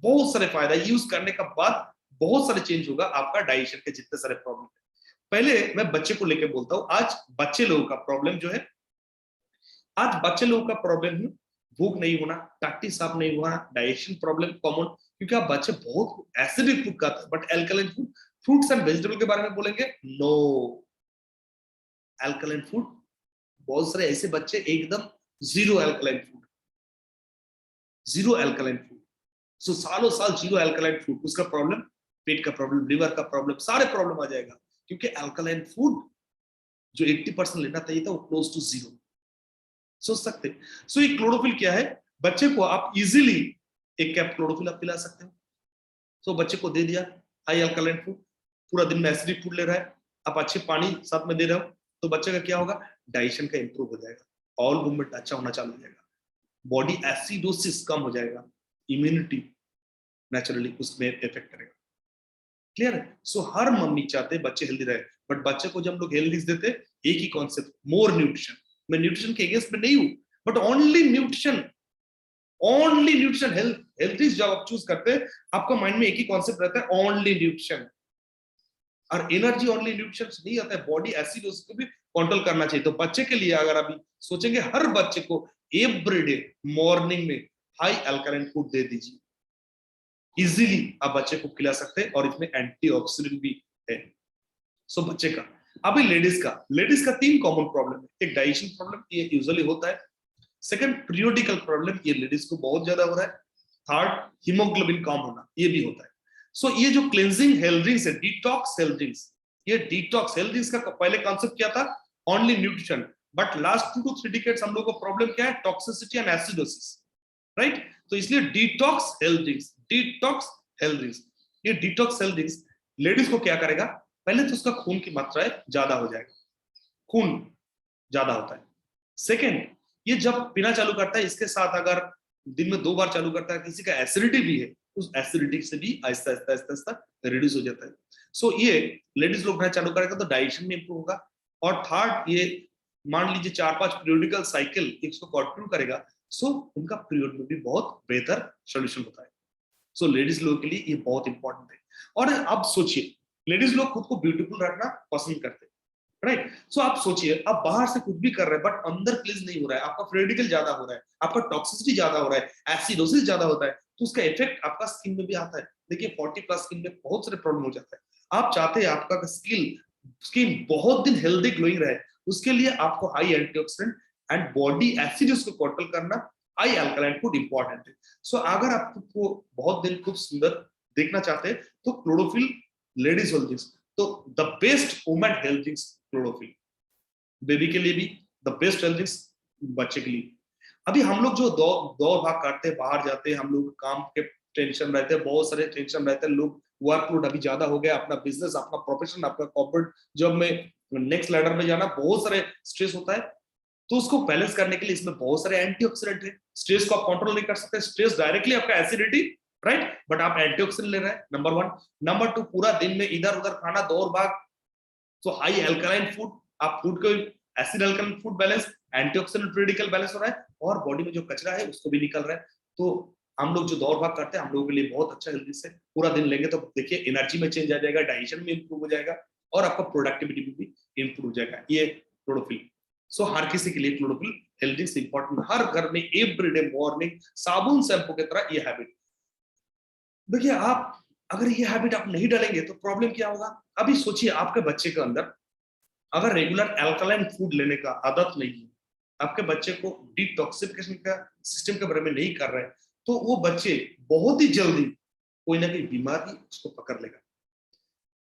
बहुत सारे फायदा, यूज करने का बाद बहुत सारे चेंज होगा आपका डाइजेशन के जितने सारे प्रॉब्लम है। पहले मैं बच्चे को लेकर बोलता हूं, आज बच्चे लोगों का प्रॉब्लम जो है, आज बच्चे लोगों का प्रॉब्लम है भूख नहीं होना, टट्टी साफ नहीं होना, डाइजेशन प्रॉब्लम कॉमन, क्योंकि आप बच्चे बहुत एसिडिक फूड खाते हैं, but alkaline food, fruits and vegetable के बारे में बोलेंगे, नो एल्कलाइन फूड, बहुत सारे ऐसे बच्चे एकदम zero alkaline food, zero alkaline food, so सालों साल जीरो एल्कलाइन फूड, उसका प्रॉब्लम, पेट का प्रॉब्लम, लिवर का प्रॉब्लम, सारे प्रॉब्लम आ जाएगा, क्योंकि एल्कलाइन फूड जो 80% लेना चाहिए था वो क्लोज टू जीरो, सोच सकते। सो ये क्लोरोफिल क्या है, बच्चे को आप इजीली एक कैप क्लोरोफिल आप पिला सकते हो। सो बच्चे को दे दिया हाई अल्कलाइन फूड, पूरा दिन में एसिडिक फूड ले रहा है, आप अच्छे पानी साथ में दे रहे हो, तो बच्चे का क्या होगा, डाइजेशन का इंप्रूव हो जाएगा, ऑल मूवमेंट अच्छा होना चालू हो जाएगा, बॉडी एसिडोसिस कम हो जाएगा, इम्यूनिटी नेचुरली उसमें इफेक्ट करेगा। क्लियर है? सो हर मम्मी चाहते हैं बच्चे हेल्दी रहे, बट बच्चे को जब हम लोग हेल्दी देते, एक ही कॉन्सेप्ट, मोर न्यूट्रिशन। मैं न्यूट्रिशन के अगेंस्ट में नहीं हूं, but only nutrition, only nutrition, health जब आप चूज करते हैं, आपका माइंड में एक ही कॉन्सेप्ट रहता है, ओनली न्यूट्रिशन, और एनर्जी ओनली न्यूट्रिशन से नहीं आता है, बॉडी एसिडोसिस को भी कंट्रोल करना चाहिए। तो बच्चे के लिए अगर अभी सोचेंगे, हर बच्चे को एवरीडे मॉर्निंग में हाई अल्कलाइन फूड दे दीजिए, इजीली आप बच्चे को खिला सकते हैं, और इसमें एंटीऑक्सीडेंट भी है। सो बच्चे का, अभी लेडीज का 3 कॉमन प्रॉब्लम है, एक डाइजेशन प्रॉब्लम, ये यूजुअली होता है, सेकंड पीरियोडिकल प्रॉब्लम, ये लेडीज को बहुत ज्यादा हो रहा है, थर्ड हीमोग्लोबिन कम होना, ये भी होता है। सो ये जो क्लींजिंग हेल्थ ड्रिंक्स है, डिटॉक्स हेल्थ ड्रिंक्स, ये डिटॉक्स हेल्थ ड्रिंक्स का पहले कॉन्सेप्ट क्या था, only nutrition, but last 2 to 3 decades हम लोग को प्रॉब्लम क्या है, टॉक्सिसिटी एंड एसिडोसिस, राइट। तो इसलिए detox health drinks, detox health drinks, ये डिटॉक्स हेल्थ ड्रिंक्स लेडीज को क्या करेगा, पहले तो उसका खून की मात्रा ज्यादा हो जाएगा, खून ज्यादा होता है। सेकेंड, ये जब पीना चालू करता है, इसके साथ अगर दिन में 2 बार चालू करता है, किसी का एसिडिटी भी है, उस एसिडिटी से भी आहिस्ता आहिस्ता आहिस्ता आहिस्ता रिड्यूस हो जाता है। सो ये लेडीज लोग पीना चालू करेगा तो डाइजेशन में इंप्रूव होगा, और थर्ड, ये मान लीजिए 4-5 पीरियोडिकल साइकिल इसको कंटिन्यू करेगा, सो उनका पीरियड में भी बहुत बेहतर सोल्यूशन होता है। सो लेडीज लोगों के लिए ये बहुत इंपॉर्टेंट है। और अब सोचिए, लेडीज लोग खुद को ब्यूटीफुल रखना पसंद करते हैं, राइट। सो आप सोचिए, आप बाहर से कुछ भी कर रहे हैं, बट अंदर क्लींज नहीं हो रहा है, आपका फ्री रेडिकल ज्यादा हो रहा है, आपका टॉक्सिसिटी ज्यादा हो रहा है, एसिडोसिस ज्यादा होता है, तो उसका इफेक्ट आपका स्किन में भी आता है। देखिए 40+ स्किन में बहुत सारे प्रॉब्लम हो जाता है। आप चाहते हैं आपका स्किन बहुत दिन हेल्दी ग्लोइंग रहे, उसके लिए आपको high antioxidant and body acids को कंट्रोल करना, हाई अल्कलाइन फूड इंपॉर्टेंट है। सो अगर आप खुद को बहुत दिन खूब सुंदर देखना चाहते हैं, तो क्लोरोफिल लेडीज हेल्थ ड्रिंक्स, तो the best women health drinks chlorophyll, baby के लिए भी द बेस्ट हेल्थ ड्रिंक्स, बच्चे के लिए। अभी हम लोग जो दौड़ भाग करते हैं, बाहर जाते हैं, हम लोग काम के टेंशन रहते हैं, बहुत सारे टेंशन रहते हैं, लोग वर्कलोड अभी ज्यादा हो गया, अपना बिजनेस, अपना प्रोफेशन, अपना कॉर्पोरेट जॉब में नेक्स्ट लेडर में जाना, बहुत सारे स्ट्रेस होता है, तो उसको बैलेंस करने के लिए इसमें बहुत सारे एंटीऑक्सीडेंट है। स्ट्रेस को आप कंट्रोल नहीं कर सकते, स्ट्रेस डायरेक्टली आपका एसिडिटी, राइट, बट आप एंटीऑक्सीडेंट ले रहे हैं, नंबर 1। नंबर 2, पूरा दिन में इधर उधर खाना, दौड़ भाग, तो हाई अल्कलाइन फूड, आप फूड को acid alkaline food balance, antioxidant radical balance हो रहा है, और बॉडी में जो कचरा है उसको भी निकल रहा है। तो हम लोग जो दौड़ भाग करते हैं, हम लोगों के लिए बहुत अच्छा हेल्दी से पूरा दिन लेंगे, तो देखिए एनर्जी में चेंज आ जाएगा, डाइजेशन में इंप्रूव हो जाएगा, और आपका प्रोडक्टिविटी भी इंप्रूव हो जाएगा। ये क्लोरोफिल, सो हर किसी के लिए क्लोरोफिल हेल्दी से इंपॉर्टेंट, हर घर में एवरीडे मॉर्निंग साबुन शैम्पू की तरह ये हैबिट। देखिए आप अगर ये हैबिट आप नहीं डालेंगे तो प्रॉब्लम क्या होगा। अभी सोचिए, आपके बच्चे के अंदर अगर रेगुलर अल्कलाइन फूड लेने का आदत नहीं है, आपके बच्चे को डिटॉक्सिफिकेशन का सिस्टम के बारे में नहीं कर रहे हैं, तो वो बच्चे बहुत ही जल्दी कोई ना कोई बीमारी उसको पकड़ लेगा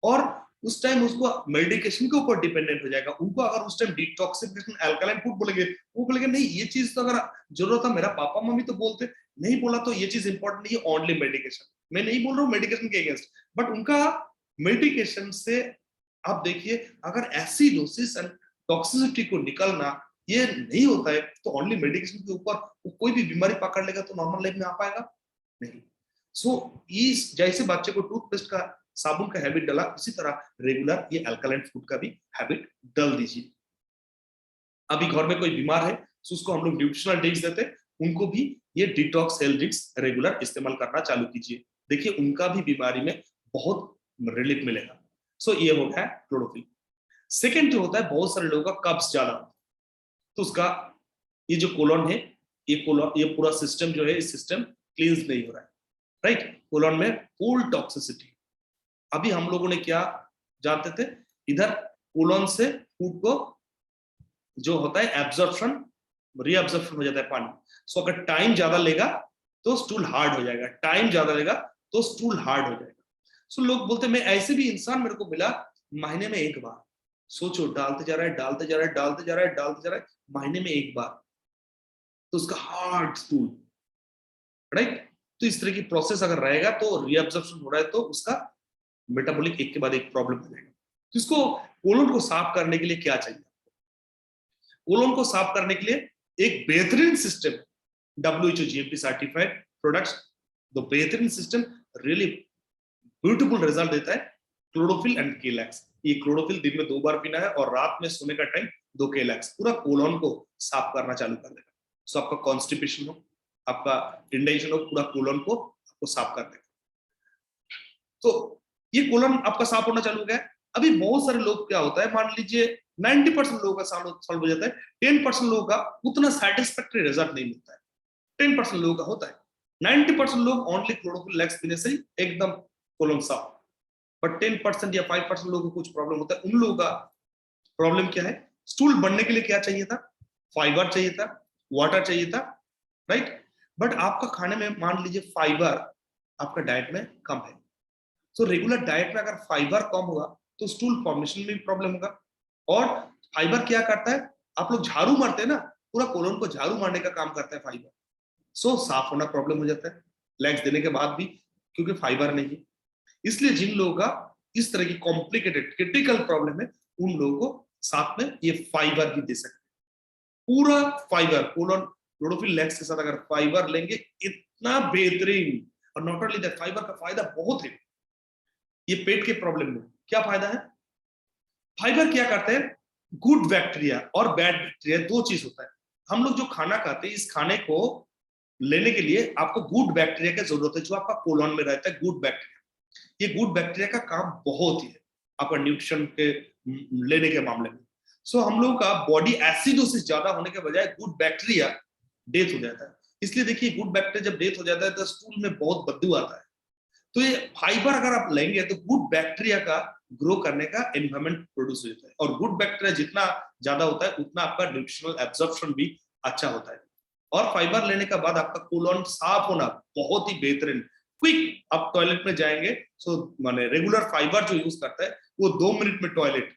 और उस टाइम उसको मेडिकेशन के ऊपर डिपेंडेंट हो जाएगा। उनको अगर उस टाइम डिटॉक्सिफिकेशन अल्कलाइन फूड बोलेंगे, वो बोलेंगे नहीं ये चीज तो अगर जरूरत है, मेरा पापा मम्मी तो बोलते, नहीं बोला तो ये चीज इंपॉर्टेंट नहीं है, ओनली मेडिकेशन। मैं नहीं बोल रहा हूँ मेडिकेशन के अगेंस्ट, बट उनका मेडिकेशन से आप देखिए अगर एसिडोसिस एंड टॉक्सिसिटी को निकलना ये नहीं होता है तो ओनली मेडिकेशन के ऊपर कोई भी बीमारी पकड़ लेगा तो नॉर्मल लाइफ में आ पाएगा नहीं। सो इस जैसे बच्चे को टूथपेस्ट का साबुन का हैबिट डाला, उसी तरह रेगुलर ये अल्कलाइन फूड का भी हैबिट डाल दीजिए। अभी घर में कोई बीमार है तो उसको हम लोग न्यूट्रिशनल ड्रिंक्स देते हैं, उनको भी ये डिटॉक्स हेल्थ ड्रिंक्स रेगुलर इस्तेमाल करना चालू कीजिए, देखिए उनका भी बीमारी में बहुत रिलीफ मिलेगा। सो ये हो गया क्लोरोफिल। सेकेंड जो होता है, बहुत सारे लोगों का कब्ज ज्यादा, तो उसका ये जो कोलन है, ये पूरा सिस्टम जो है, इस सिस्टम क्लींस नहीं हो रहा है, राइट। कोलन में फुल टॉक्सिसिटी। अभी हम लोगों ने क्या जानते थे, इधर कोलन से फूड को जो होता है एब्जॉर्प्शन रीअब्जॉर्प्शन हो जाता है पानी। सो अगर टाइम ज्यादा लेगा तो स्टूल हार्ड हो जाएगा, टाइम ज्यादा लेगा तो स्टूल हार्ड हो जाएगा। सो लोग बोलते मैं ऐसे भी इंसान मेरे को मिला महीने में एक बार, सोचो डालते जा रहा है डालते जा रहा है डालते जा रहा है डालते जा रहा है महीने में एक बार, तो उसका हार्ड स्टूल, राइट। तो इस तरह की प्रोसेस अगर रहेगा तो रीअब्जॉर्प्शन हो रहा है तो उसका मेटाबॉलिक एक के बाद एक प्रॉब्लम हो जाएगा। तो इसको कोलन को साफ करने के लिए क्या चाहिए, कोलन को साफ करने के लिए एक बेहतरीन system, WHO GMP certified products, the बेहतरीन सिस्टम रियली ब्यूटीफुल रिजल्ट देता है, क्लोरोफिल एंड केलैक्स। ये क्लोरोफिल दिन में 2 बार पीना है और रात में सोने का टाइम 2 केलैक्स, पूरा कोलन को साफ करना चालू कर देगा। सो आपका कॉन्स्टिपेशन हो, आपका इंडाइजेशन हो, पूरा कोलन को आपको साफ कर देगा। तो ये कोलन आपका साफ होना चालू हो गया। अभी बहुत सारे लोग क्या होता है, मान लीजिए 90% लोगों का सॉल्व हो जाता है, 10% लोगों का उतना सेटिस्फैक्टरी रिजल्ट नहीं मिलता है, 10% लोगों का होता है। 90% लोग ओनली क्लोरोफिल लैक्स पीने से एकदम कोलन साफ, बट 10% या 5% लोगों को कुछ प्रॉब्लम होता है। उन लोगों का प्रॉब्लम क्या है, स्टूल बनने के लिए क्या चाहिए था, फाइबर चाहिए था, वाटर चाहिए था, राइट। बट आपका खाने में मान लीजिए फाइबर आपका डाइट में कम है, सो रेगुलर डाइट में अगर फाइबर कम होगा तो स्टूल फॉर्मेशन में भी प्रॉब्लम होगा। और फाइबर क्या करता है, आप लोग झाड़ू मारते हैं ना, पूरा कोलन को झाड़ू मारने का काम करता है फाइबर। सो साफ होना प्रॉब्लम हो जाता है लेग्स देने के बाद भी, क्योंकि फाइबर नहीं है। इसलिए जिन लोगों का इस तरह की कॉम्प्लिकेटेड क्रिटिकल प्रॉब्लम है, उन लोगों को साथ में ये फाइबर भी दे सकते हैं, पूरा फाइबर कोलन क्लोरोफिल लैक्स के साथ अगर फाइबर लेंगे इतना बेहतरीन। और नॉट ओनली दैट, फाइबर का फायदा बहुत है। ये पेट के प्रॉब्लम में क्या फायदा है, फाइबर क्या करते हैं, गुड बैक्टीरिया और बैड बैक्टीरिया, 2 चीज होता है। हम लोग जो खाना खाते हैं, इस खाने को लेने के लिए आपको गुड बैक्टीरिया की जरूरत है, जो आपका कोलन में रहता है, गुड बैक्टीरिया। ये गुड बैक्टीरिया का काम बहुत ही है आपका न्यूट्रिशन के लेने के मामले में। सो हम लोगों का बॉडी एसिडोसिस ज्यादा होने के बजाय गुड बैक्टीरिया डेथ हो जाता है। इसलिए देखिए गुड बैक्टीरिया जब डेथ हो जाता है तो स्टूल में बहुत बदबू आता है। तो ये फाइबर अगर आप लेंगे तो गुड बैक्टीरिया का ग्रो करने का एनवायरनमेंट प्रोड्यूस हो जाता है, और गुड बैक्टीरिया जितना ज्यादा होता है उतना आपका न्यूट्रिशनल एब्जॉर्प्शन भी अच्छा होता है। और फाइबर लेने के बाद आपका कोलन साफ होना बहुत ही बेहतरीन, क्विक। आप टॉयलेट में जाएंगे सो माने रेगुलर फाइबर जो यूज करता है वो 2 मिनट में टॉयलेट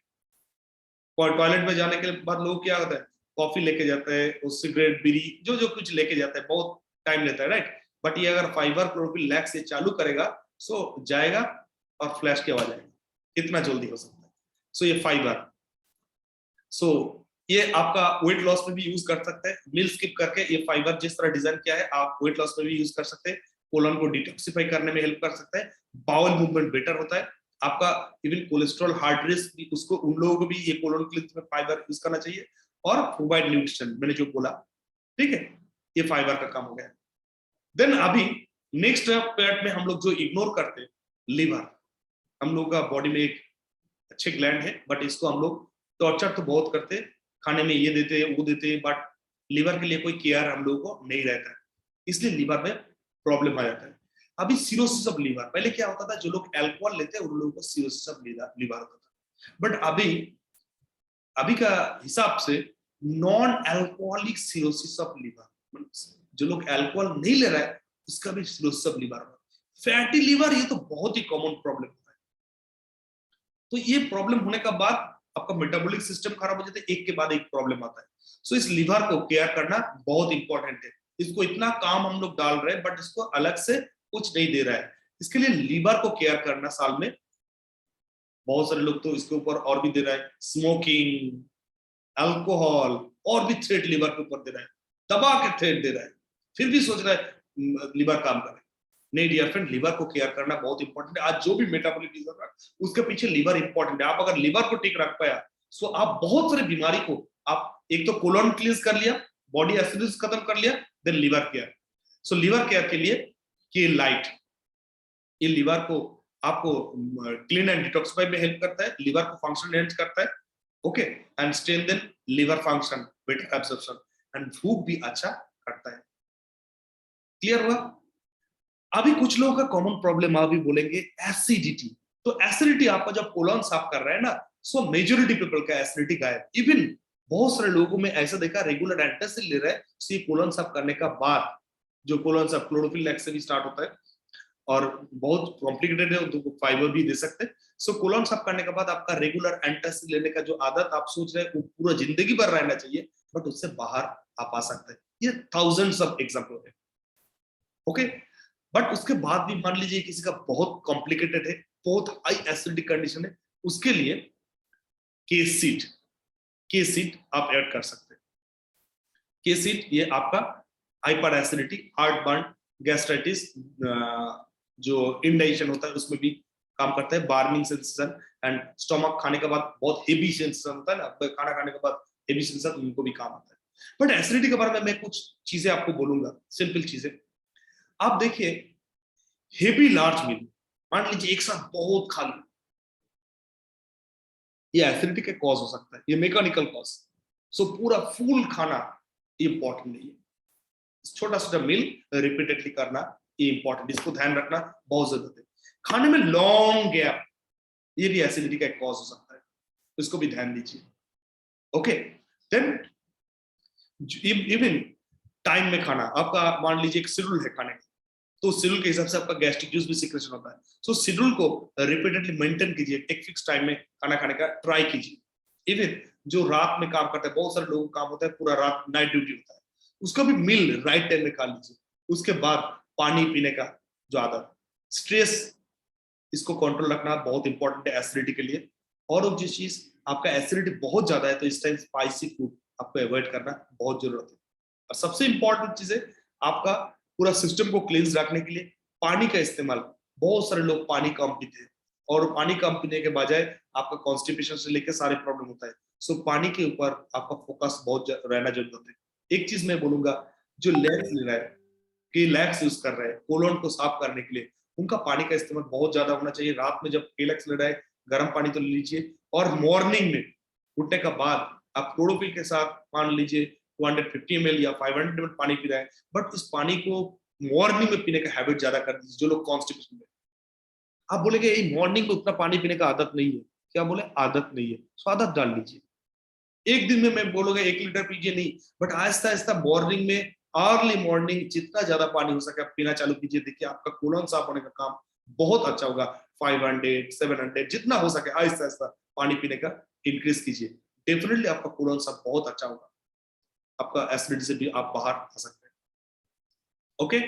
में जाने के बाद लोग क्या होता है, कॉफी लेके जाता है, उस सिगरेट बीड़ी जो जो कुछ लेके जाता है, बहुत टाइम लेता है, राइट। बट ये अगर फाइबर क्लोरोफिल लैक्स से चालू करेगा सो जाएगा और फ्लैश के आवाज आएगा, कितना जल्दी हो सकता है। सो ये फाइबर, सो ये आपका वेट लॉस में भी यूज कर सकते हैं, मील स्किप करके ये फाइबर जिस तरह डिजाइन किया है आप वेट लॉस में भी यूज कर सकते हैं, कोलन को डिटॉक्सिफाई करने में हेल्प कर सकता है, बाउल मूवमेंट बेटर होता है आपका, इवन कोलेस्ट्रॉल हार्ट रिस्क भी, उसको उन लोगों को भी ये कोलन क्लींस में फाइबर यूज करना चाहिए, और प्रोवाइड न्यूट्रिशन मैंने जो बोला, ठीक है, ये फाइबर का काम हो गया। देन अभी नेक्स्ट पार्ट में हम लोग जो इग्नोर करते हैं, लिवर। हम लोग का बॉडी में एक अच्छे ग्लैंड है, बट इसको हम लोग टॉर्चर तो बहुत करते हैं, खाने में ये देते हैं वो देते हैं, बट लिवर के लिए कोई केयर हम लोगों को नहीं रहता है, इसलिए लिवर में प्रॉब्लम आ जाता है। अभी सिरोसिस ऑफ लिवर, पहले क्या होता था, जो लोग अल्कोहल लेते हैं उन लोगों को सिरोसिस ऑफ लिवर होता था, बट अभी का हिसाब से non alcoholic cirrhosis of liver, जो लोग अल्कोहल नहीं ले रहा है उसका भी सिरोसिस ऑफ लिवर होगा। फैटी लिवर ये तो बहुत ही कॉमन प्रॉब्लम होता है। तो ये प्रॉब्लम होने का बाद आपका मेटाबॉलिक सिस्टम खराब हो जाता है, एक के बाद एक प्रॉब्लम आता है। सो इस लिवर को केयर करना बहुत इंपॉर्टेंट है। इसको इतना काम हम लोग डाल रहे हैं बट इसको अलग से कुछ नहीं दे रहा है। इसके लिए लिवर को केयर करना साल में, बहुत सारे लोग तो इसके ऊपर और भी दे रहा है, स्मोकिंग, अल्कोहल, और भी थ्रेट लिवर के ऊपर दे रहा है, दबा के थ्रेट दे रहा है, फिर भी सोच रहा है लिवर काम करे। नहीं डियर फ्रेंड, लिवर को केयर करना बहुत इंपॉर्टेंट है। आज जो भी मेटाबॉलिक डिसऑर्डर है उसके पीछे लिवर इंपॉर्टेंट है। आप अगर लिवर को ठीक रख पाया सो आप बहुत सारी बीमारी को, आप एक तो कोलोन क्लींस कर लिया, बॉडी एसिडिटी खत्म कर लिया, देन लिवर केयर। सो लिवर केयर के लिए के लाइट, ये लिवर को आपको क्लीन एंड डिटॉक्सिफाई में हेल्प करता है, लिवर को फंक्शन एनहांस करता है, okay, and strengthen liver function, better absorption, and भूख भी अच्छा करता है। क्लियर हुआ? अभी कुछ लोगों का कॉमन प्रॉब्लम आप भी बोलेंगे एसिडिटी। तो एसिडिटी आपका जब कोलन साफ कर रहा है ना, सो मेजॉरिटी पीपल का एसिडिटी गायब। इवन बहुत सारे लोगों में ऐसा देखा, रेगुलर एंटासिड ले रहा है, सो ये कोलन साफ करने का बाद जो कोलन साफ क्लोरोफिल लैक्स से भी स्टार्ट होता है और बहुत कॉम्प्लिकेटेड है, तो फाइबर भी दे सकते हैं। सो कोलन साफ करने के बाद आपका रेगुलर एंटासिड लेने का जो आदत आप सोच रहे हैं वो पूरा जिंदगी भर रहना चाहिए, बट उससे बाहर आप आ सकते हैं। ये थाउजेंड्स ऑफ एग्जांपल है, ओके। बट उसके बाद भी मान लीजिए किसी का बहुत कॉम्प्लिकेटेड है, बहुत हाई एसिडिक कंडीशन है, उसके लिए केसीड आप ऐड कर सकते हैं। केसीड ये आपका hyper acidity, heart burn, gastritis, जो इंडाइजेशन होता है उसमें भी काम करता है, बार्निंग सेंसेशन एंड स्टमक खाने के बाद बहुत हेवी सेंसेशन होता है ना, खाना खाने के बाद हेवी सेंसेशन, उनको भी काम आता है। बट एसिडिटी के बारे में मैं कुछ चीजें आपको बोलूंगा, सिंपल चीजें। आप देखिए हेवी लार्ज मील, मान लीजिए एक साथ बहुत खा लिया, ये एसिडिटी का कॉज हो सकता है, ये मैकेनिकल कॉज। सो पूरा फुल खाना इंपॉर्टेंट नहीं है, छोटा छोटा मील रिपीटेडली करना ये इंपॉर्टेंट, इसको ध्यान रखना बहुत जरूरत है। खाने में लॉन्ग गैप, ये भी एसिडिटी का एक कॉज हो सकता है, इसको भी ध्यान दीजिए, ओके। देन इवन टाइम में खाना, आपका मान लीजिए एक शेड्यूल है खाने का, तो शेड्यूल के हिसाब से आपका गैस्ट्रिक जूस भी सिक्रेशन होता है। सो शेड्यूल को रिपीटेडली मेंटेन कीजिए, एक फिक्स टाइम में खाना खाने का ट्राई कीजिए। इवन जो रात में काम करता है, बहुत सारे लोगों का काम होता है पूरा रात नाइट ड्यूटी होता है, उसका भी मील राइट टाइम में खा लीजिए। उसके बाद पानी पीने का जो आदत, स्ट्रेस, इसको कंट्रोल रखना बहुत इंपॉर्टेंट है एसिडिटी के लिए। और जिस चीज आपका एसिडिटी बहुत ज्यादा है तो इस टाइम स्पाइसी फूड आपको अवॉइड करना बहुत जरूरत है। और सबसे इंपॉर्टेंट चीज है आपका पूरा सिस्टम को क्लींस रखने के लिए पानी का इस्तेमाल। बहुत सारे लोग पानी कम पीते हैं और पानी कम पीने के बजाय आपका कॉन्स्टिपेशन से लेकर सारे प्रॉब्लम होता है। सो पानी के ऊपर आपका फोकस बहुत रहना जरूरत है। एक चीज मैं बोलूंगा, जो लैक्स ले रहा है, कि लैक्स यूज कर रहे हैं कोलोन को साफ करने के लिए, उनका पानी का इस्तेमाल बहुत ज्यादा होना चाहिए। रात में जब केलैक्स ले रहा है गर्म पानी तो ले लीजिए, और मॉर्निंग में उठने का बाद आप क्लोरोफिल के साथ मान लीजिए 250 ml या 500 ml पानी पी रहा है, बट इस पानी को मॉर्निंग में पीने का हैबिट ज्यादा कर दीजिए। जो लोग कॉन्स्टिपेशन में, आप बोलेंगे मॉर्निंग में उतना पानी पीने का आदत नहीं है, क्या बोले आदत नहीं है, तो आदत डाल लीजिए। एक दिन में मैं बोलूंगा 1 लीटर पीजिए नहीं, बट आहिस्ता आहिस्ता मॉर्निंग में, अर्ली मॉर्निंग जितना ज्यादा पानी हो सके आप पीना चालू कीजिए। देखिए आपका कोलन साफ होने का काम बहुत अच्छा होगा। 500 700 जितना हो सके आहिस्ता आहिस्ता पानी पीने का इंक्रीज कीजिए, डेफिनेटली आपका कोलन साफ बहुत अच्छा होगा, आपका एसिडिटी से भी आप बाहर आ सकते हैं, ओके।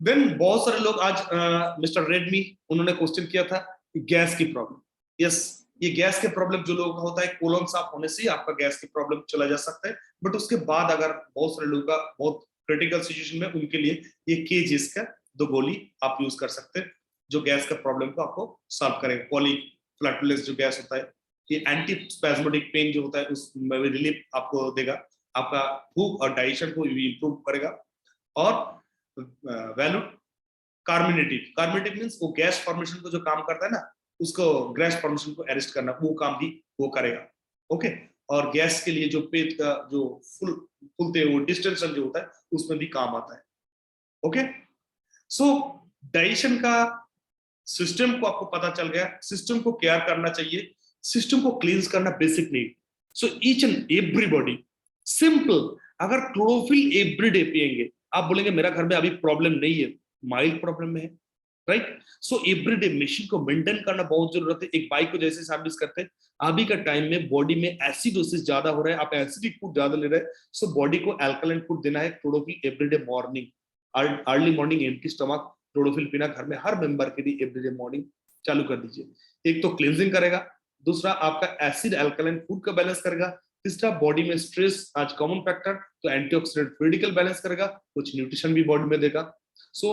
देन बहुत सारे लोग आज मिस्टर रेडमी उन्होंने क्वेश्चन किया था गैस की प्रॉब्लम। यस, ये गैस के प्रॉब्लम जो लोगों का होता है कोलन साफ होने से आपका गैस की प्रॉब्लम चला जा सकता है, बट उसके बाद अगर बहुत सारे लोगों का बहुत क्रिटिकल सिचुएशन में, उनके लिए ये केजीएस का 2 गोली आप यूज कर सकते हैं, जो गैस का प्रॉब्लम को आपको सॉल्व करेगा। पॉलीफ्लैटुलेंस जो गैस होता है, ये एंटी स्पैज्मोडिक पेन जो होता है उसमें रिलीफ आपको देगा, आपका भूख और डाइजेशन को भी इंप्रूव करेगा। और वैल्यू कार्मिनेटिव मींस वो गैस फॉर्मेशन को जो काम करता है ना, उसको गैस फॉर्मेशन को अरेस्ट करना, वो काम भी वो करेगा, ओके। और गैस के लिए जो पेट का जो फूलते वो डिस्टेंशन जो होता है उसमें भी काम आता है, ओके। सो डाइजेशन का सिस्टम को आपको पता चल गया, सिस्टम को केयर करना चाहिए, सिस्टम को क्लींस करना basic need. So each and everybody simple, अगर क्लोरोफिल एवरीडे पिएंगे, आप बोलेंगे मेरा घर में अभी प्रॉब्लम नहीं है, माइल्ड प्रॉब्लम में है, राइट। सो एवरीडे मशीन को मेंटेन करना बहुत जरूरत है। एक बाइक को जैसे सर्विस करते हैं, अभी का टाइम में बॉडी में एसिडोसिस ज्यादा हो रहा है, आप एसिडिक फूड ज्यादा ले रहे हैं, सो बॉडी को अल्कलाइन फूड देना है, chlorophyll everyday morning, early morning empty stomach chlorophyll पीना घर में हर मेंबर के लिए एवरीडे मॉर्निंग चालू कर दीजिए। एक तो क्लींजिंग करेगा, दूसरा आपका एसिड अल्कलाइन फूड का बैलेंस करेगा, तीसरा बॉडी में स्ट्रेस आज कॉमन फैक्टर, तो एंटीऑक्सीडेंट फ्री बैलेंस करेगा, कुछ न्यूट्रिशन भी बॉडी में देगा। सो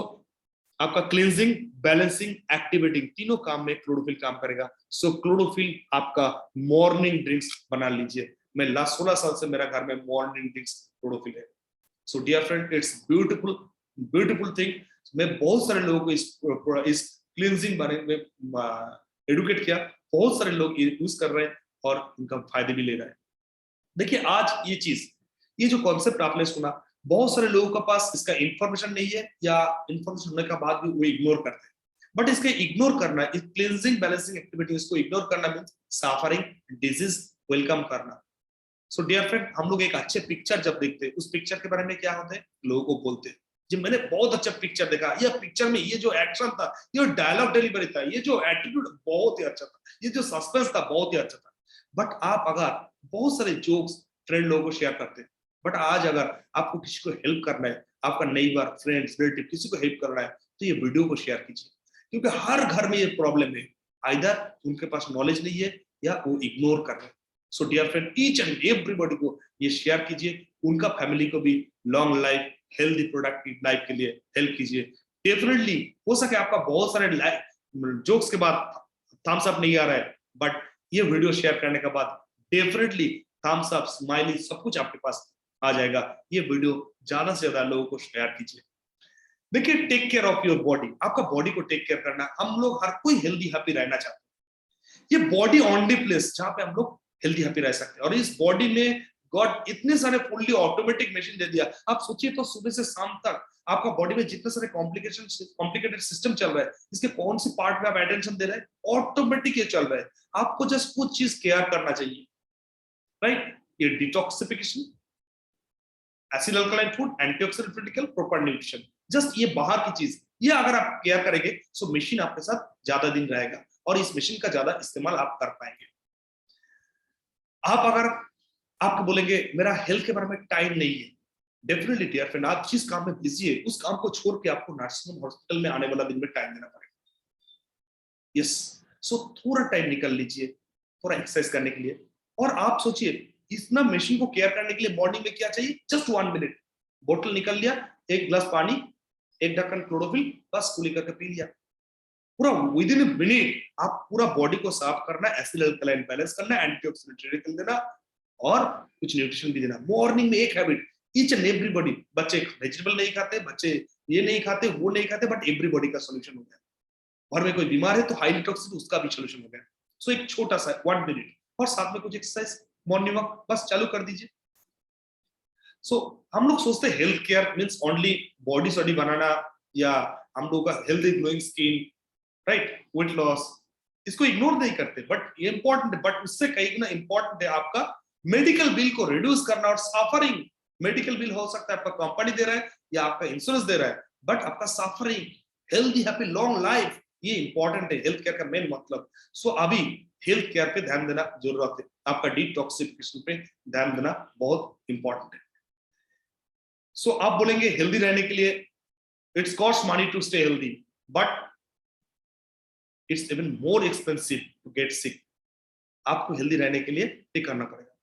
आपका क्लींजिंग, बैलेंसिंग, एक्टिवेटिंग तीनों काम में क्लोरोफिल काम करेगा। सो क्लोरोफिल आपका मॉर्निंग ड्रिंक्स बना लीजिए। मैं लास्ट 16 साल से मेरा घर में मॉर्निंग ड्रिंक्स क्लोरोफिल है। So dear friend, it's beautiful beautiful thing. मैं बहुत सारे लोगों को इस क्लींजिंग बारे में एडुकेट किया, बहुत सारे लोग यूज कर रहे हैं और इनका फायदे भी ले रहे हैं। देखिए आज ये चीज, ये जो कॉन्सेप्ट आपने सुना, बहुत सारे लोगों के पास इसका इंफॉर्मेशन नहीं है, या इंफॉर्मेशन होने के बाद भी वो इग्नोर करते हैं। बट इसके इग्नोर करना, इस क्लींजिंग बैलेंसिंग एक्टिविटीज को इग्नोर करना मींस सफरिंग डिजीज वेलकम करना। सो डियर फ्रेंड, हम लोग एक अच्छे पिक्चर जब देखते हैं, उस पिक्चर के बारे में क्या होता है, लोगों को बोलते हैं जी मैंने बहुत अच्छा पिक्चर देखा, ये पिक्चर में ये जो एक्शन था, ये डायलॉग डिलीवरी था, ये जो एटीट्यूड बहुत ही अच्छा था, ये जो सस्पेंस था बहुत ही अच्छा था। बट आप अगर बहुत सारे जोक्स फ्रेंड लोगों को शेयर करते हैं, बट आज अगर आपको किसी को हेल्प करना है, आपका नेबर, फ्रेंड्स, रिलेटिव किसी को हेल्प करना है, तो ये वीडियो को शेयर कीजिए, क्योंकि हर घर में ये प्रॉब्लम है, आइदर उनके पास नॉलेज नहीं है या वो इग्नोर कर रहे हैं। So dear friend, each and everybody को ये शेयर कीजिए, उनका फैमिली को भी long life, healthy productive life के लिए हेल्प कीजिए। डेफिनेटली हो सके आपका बहुत सारे जोक्स के बाद थम्स अप नहीं आ रहा है, बट ये वीडियो शेयर करने के बाद डेफिनेटली थम्स अप, स्माइली सब कुछ आपके पास आ जाएगा। ये वीडियो ज्यादा से ज्यादा लोगों को शेयर कीजिए। देखिए, take care of your body, आपका बॉडी को टेक केयर करना। हम लोग हर कोई हेल्दी हैप्पी रहना चाहते हैं, ये बॉडी ओनली प्लेस जहां पे हम लोग हेल्दी हैप्पी रह सकते हैं। और इस बॉडी में गॉड इतने सारे फुल्ली ऑटोमेटिक मशीन दे दिया। आप सोचिए तो सुबह से शाम तक आपका बॉडी में जितने सारे कॉम्प्लिकेटेड सिस्टम चल रहा है, इसके कौन सी पार्ट में आप अटेंशन दे रहे हैं, ऑटोमेटिक ये चल रहा है। आपको जस्ट कुछ चीज केयर करना चाहिए, राइट। ये detoxification, acid alkaline food, antioxidant critical, proper nutrition, just ये बाहर की चीज, ये अगर आप केयर करेंगे तो मशीन आपके साथ ज्यादा दिन रहेगा और इस मशीन का ज्यादा इस्तेमाल आप कर पाएंगे। आप अगर आपको बोलेंगे मेरा हेल्थ के बारे में टाइम नहीं है, डेफिनेटली डियर फ्रेंड, आप जिस काम में बिजी है उस काम को छोड़ के आपको नर्सिंग हॉस्पिटल में आने वाला दिन में टाइम देना पड़ेगा। यस, सो थोड़ा टाइम निकल लीजिए थोड़ा एक्सरसाइज करने के लिए। और आप सोचिए इतना मशीन को केयर करने के लिए मॉर्निंग में क्या चाहिए, जस्ट 1 मिनट, बोतल निकल लिया, एक गिलास पानी, एक ढक्कन क्लोरोफिल, बस कुली करके पी लिया। पूरा विद इन मिनट आप पूरा बॉडी को साफ करना, एसिड अल्कलाइन बैलेंस करना, एंटीऑक्सीडेंट देना और कुछ न्यूट्रिशन भी देना। मॉर्निंग में एक हैबिट, ईच एंड एवरीबॉडी, बच्चे वेजिटेबल नहीं खाते, बच्चे ये नहीं खाते, वो नहीं खाते, बट एवरीबॉडी का सॉल्यूशन हो गया। घर में कोई बीमार है तो हाईली टॉक्सिक, उसका भी सॉल्यूशन हो गया। सो एक छोटा सा 1 मिनट और साथ में कुछ एक्सरसाइज, मॉर्निंग वॉक, बस चालू कर दीजिए। सो हम लोग सोचते हैं health care means only body सॉडी बनाना, या हम लोगों का healthy glowing skin, right, weight loss, इसको इग्नोर नहीं करते, बट ये इंपॉर्टेंट है। बट उससे कहीं ना इंपॉर्टेंट है आपका मेडिकल बिल को रिड्यूस करना। और सफरिंग, मेडिकल बिल हो सकता है आपका कंपनी दे रहा है या आपका इंश्योरेंस दे रहा है, बट आपका suffering, healthy happy long life, ये इंपॉर्टेंट है हेल्थ केयर का मेन मतलब। सो अभी हेल्थ केयर पे ध्यान देना जरूरत है, आपका डिटॉक्सिफिकेशन पे ध्यान देना बहुत इंपॉर्टेंट है। सो आप बोलेंगे हेल्दी रहने के लिए it's cost money to stay healthy, but it's even more expensive to get sick. आपको हेल्दी रहने के लिए पे करना पड़ेगा,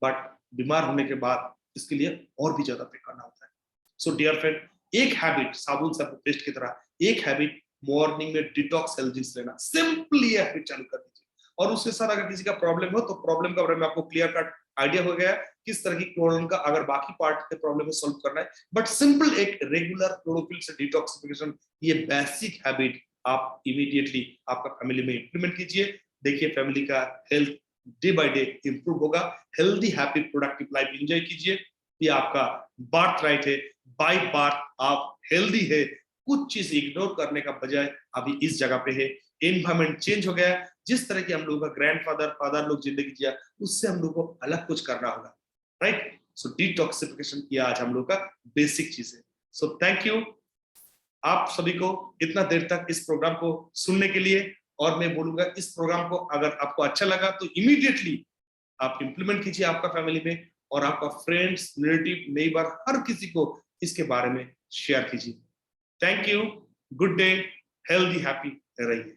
बट बीमार होने के बाद इसके लिए और भी ज्यादा पे करना होता है। सो डियर फ्रेंड, एक हैबिट साबुन से पेस्ट की तरह, एक हैबिट मॉर्निंग में डिटॉक्स हेल्थ ड्रिंक्स लेना, सिंपली हैबिट चालू कर दीजिए। और उसके साथ अगर किसी का प्रॉब्लम हो तो प्रॉब्लम के बारे में आपको क्लियर कट आइडिया हो गया किस तरह की प्रॉब्लम का, अगर बाकी पार्ट के प्रॉब्लम को सॉल्व करना है, बट सिंपल एक रेगुलर क्लोरोफिल से डिटॉक्सिफिकेशन, ये बेसिक हैबिट आप इमीडिएटली आपका फैमिली में इंप्लीमेंट कीजिए। देखिए फैमिली का health day by day improve होगा। Healthy happy productive life enjoy कीजिए, ये आपका बर्थ राइट है, बाय बर्थ आप हेल्दी है। कुछ चीज इग्नोर करने का बजाय अभी इस जगह पे है। एनवायरमेंट चेंज हो गया है, जिस तरह की हम लोगों का ग्रैंडफादर फादर लोग जिंदगी जिया, उससे हम लोग को अलग कुछ करना होगा, राइट। सो डिटॉक्सिफिकेशन किया आज हम लोग का बेसिक चीज है। So thank you. आप सभी को इतना देर तक इस प्रोग्राम को सुनने के लिए, और मैं बोलूंगा इस प्रोग्राम को अगर आपको अच्छा लगा तो इमीडिएटली आप इंप्लीमेंट कीजिए आपका फैमिली में, और आपका फ्रेंड्स, रिलेटिव, नेबर, हर किसी को इसके बारे में शेयर कीजिए। Thank you, good day, healthy happy रहिए।